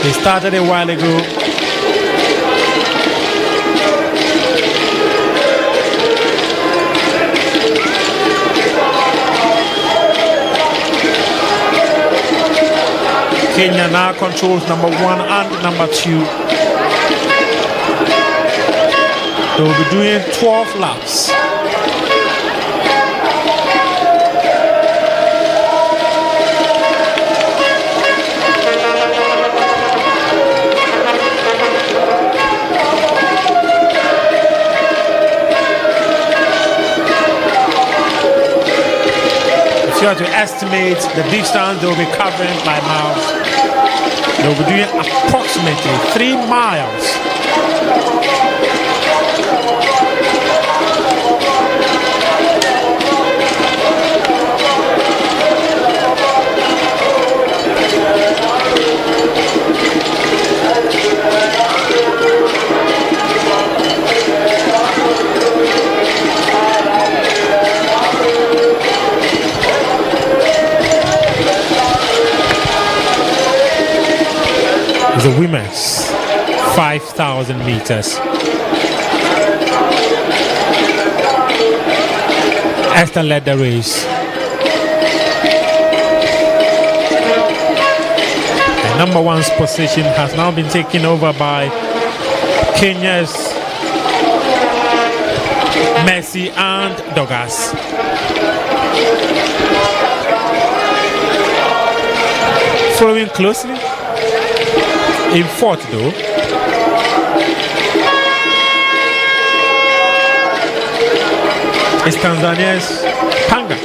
They started a while ago. Kenya now controls number 1 and number 2. They will be doing 12 laps. If you have to estimate the distance they will be covering by miles, they will be doing approximately 3 miles. The women's 5,000 meters. Esther led the race. The number 1's position has now been taken over by Kenya's Mercy and Douglas. Following closely in 4th though is Tanzania's Panga.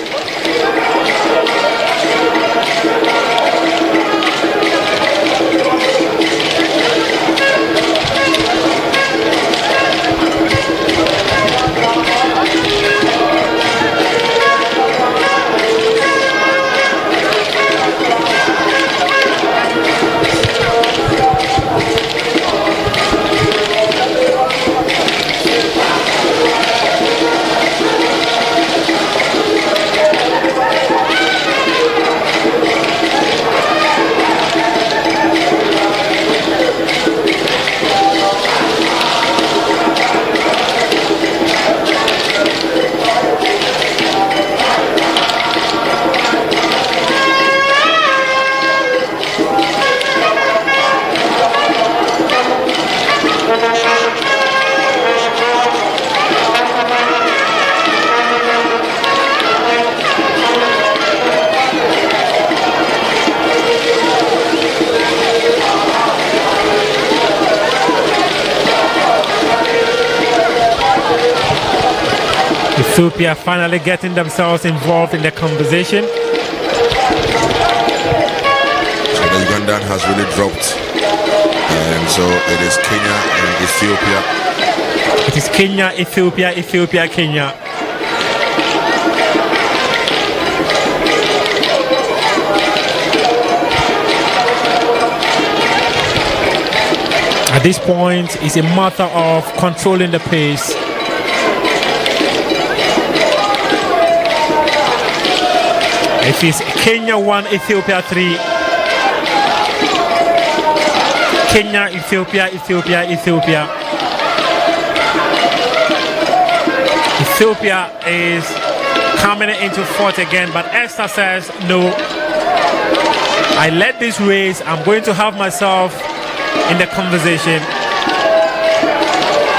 Ethiopia finally getting themselves involved in the conversation. So the Ugandan has really dropped. And so it is Kenya and Ethiopia. It is Kenya, Ethiopia, Ethiopia, Kenya. At this point, it's a matter of controlling the pace. It is Kenya 1, Ethiopia 3. Kenya, Ethiopia, Ethiopia, Ethiopia. Ethiopia is coming into fourth again, but Esther says, no, I led this race. I'm going to have myself in the conversation.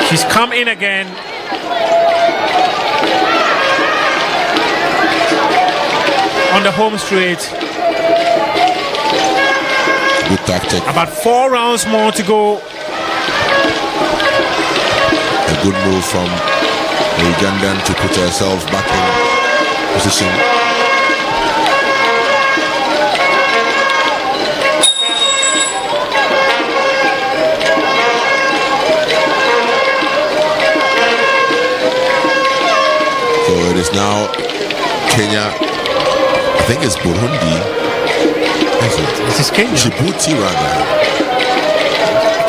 She's come in again. On the home straight. Good tactic. About 4 rounds more to go. A good move from the Ugandan to put herself back in position. So it is now Kenya. I think it's Burundi. This is Kenya. Djibouti rather.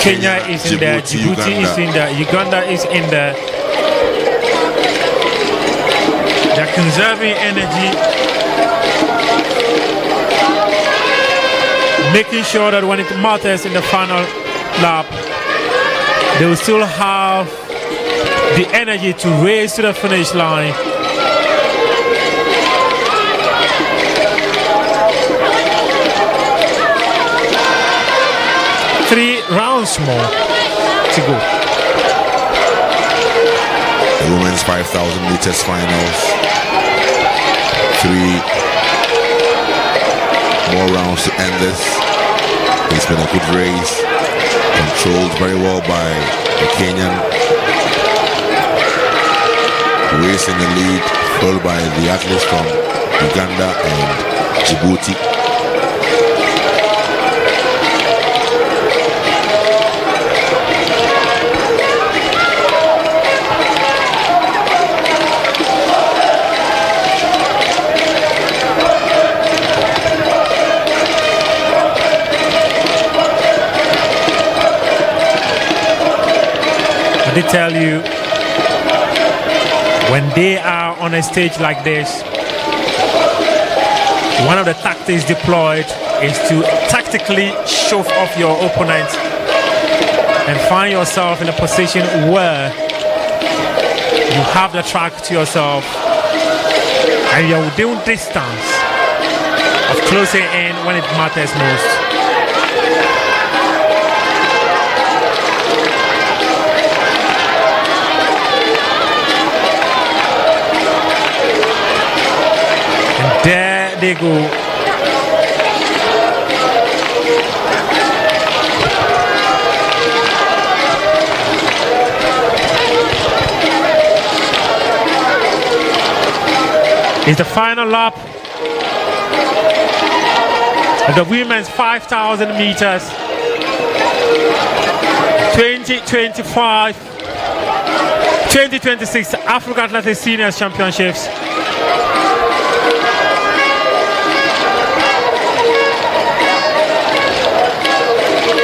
Kenya is in there. Djibouti is in there. Uganda is in there. They're conserving energy, making sure that when it matters in the final lap, they will still have the energy to race to the finish line. Three rounds more to go. The women's 5,000 meters finals. 3 more rounds to end this. It's been a good race, controlled very well by the Kenyan. Race in the lead, followed by the athletes from Uganda and Djibouti. They tell you when they are on a stage like this, one of the tactics deployed is to tactically shove off your opponent and find yourself in a position where you have the track to yourself and you're within distance of closing in when it matters most. There they go. It's the final lap of the women's 5,000 meters 2026 Africa Athletics Seniors Championships.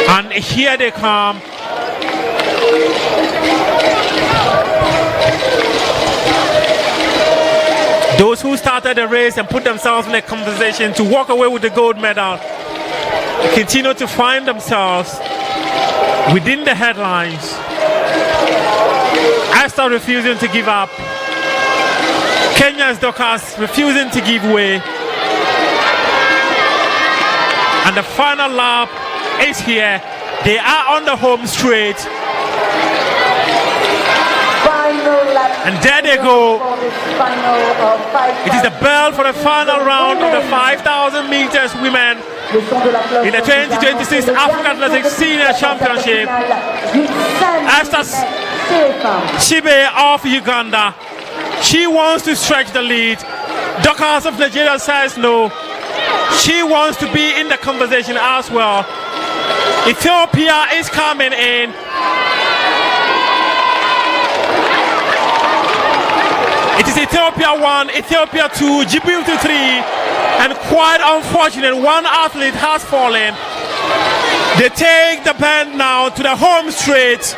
And here they come. Those who started the race and put themselves in a conversation to walk away with the gold medal continue to find themselves within the headlines. Esther refusing to give up. Kenya's Dorcas refusing to give way. And the final lap is here. They are on the home straight. And there they go. It is the bell for the final round of the 5,000 meters women in the 2026 African Athletics Senior Championship. Esther Chibe of Uganda She wants to stretch the lead. Dorcas of Nigeria says no. She wants to be in the conversation as well. Ethiopia is coming in. It is Ethiopia 1, Ethiopia 2, Djibouti 3, and quite unfortunate, one athlete has fallen. They take the bend now to the home straight,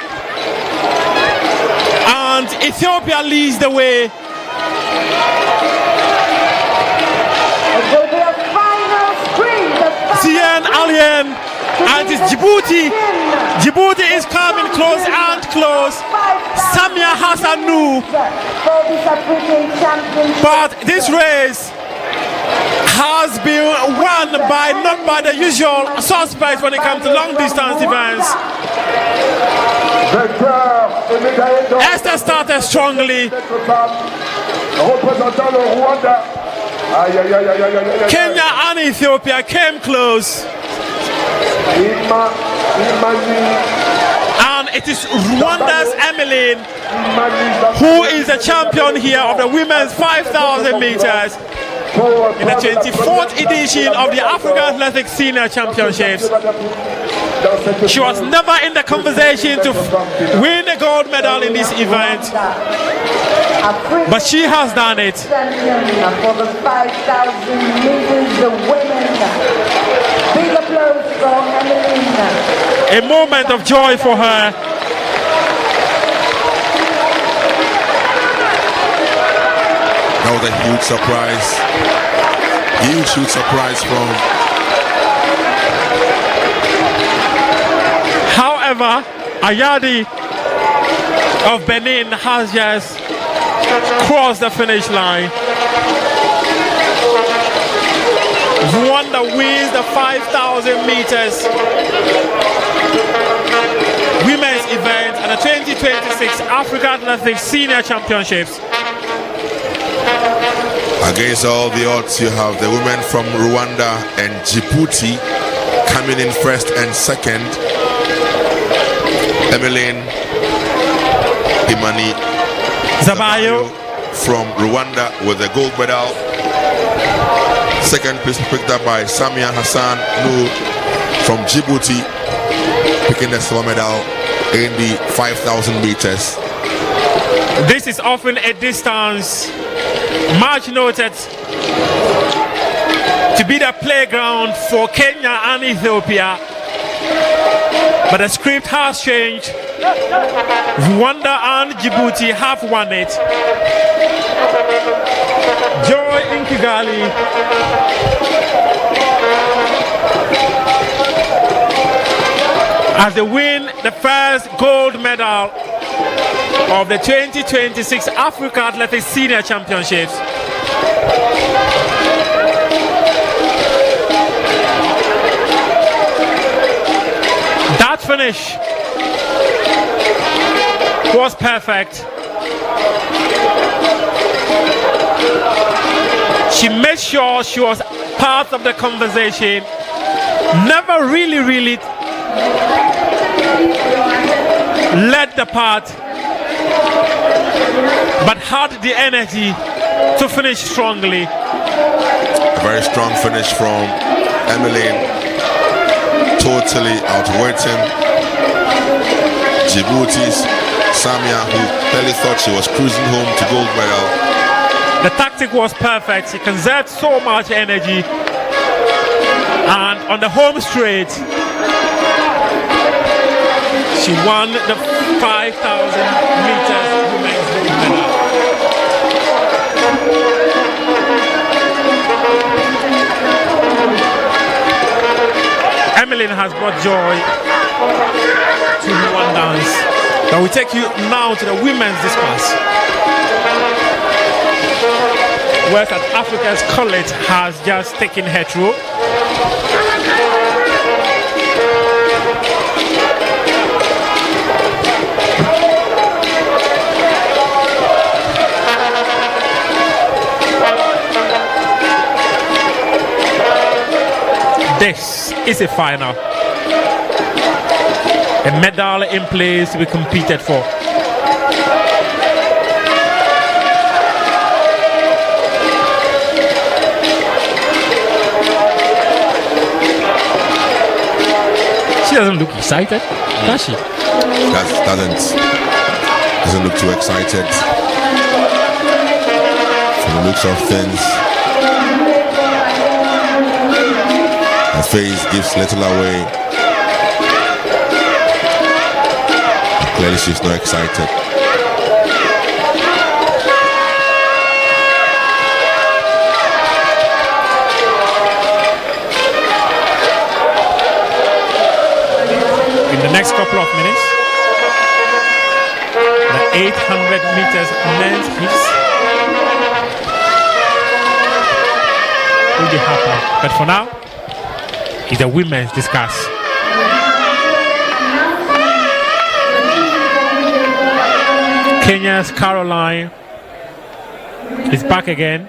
and Ethiopia leads the way. Zien Alien, and it's Djibouti. Djibouti is coming close and close. Samia Hassanu. But this race has been won by not by the usual suspects when it comes to long distance events. Esther started strongly. Kenya and Ethiopia came close. And it is Rwanda's Emmeline who is the champion here of the women's 5,000 meters in the 24th edition of the African Athletics Senior Championships. She was never in the conversation to win a gold medal in this event, but she has done it. For the 5,000 meters, the women. Big applause for Emmeline. A moment of joy for her. That was a huge surprise. Huge surprise from. However, Ayadi of Benin has just crossed the finish line. Rwanda wins the 5,000 meters women's event at the 2026 African Athletics Senior Championships. Against all the odds, you have the women from Rwanda and Djibouti coming in first and second. Emmeline Imani Zabayo from Rwanda with the gold medal. Second place picked up by Samia Hassan Nu from Djibouti, picking the silver medal in the 5,000 meters. This is often a distance much noted to be the playground for Kenya and Ethiopia, but the script has changed. Rwanda and Djibouti have won it. Joy in Kigali. As they win the first gold medal of the 2026 Africa Athletics Senior Championships. That finish was perfect. She made sure she was part of the conversation, never really led the part, but had the energy to finish strongly. A very strong finish from Emmeline, totally outwitting Djibouti's Samia, who clearly thought she was cruising home to gold medal. The tactic was perfect. She conserved so much energy, and on the home straight she won the 5,000 meters women's gold medal. Emmeline has brought joy to Rwandans. Now we take you now to the women's discus, where South Africa's College has just taken her through. This is a final. A medal in place to be competed for. She doesn't look excited, does she? Doesn't look too excited. From the looks of things, her face gives little away. Clearly she's not excited. In the next couple of minutes, the 800 meters men's heats will be happening. But for now, it's the women's discuss. Kenya's Caroline is back again.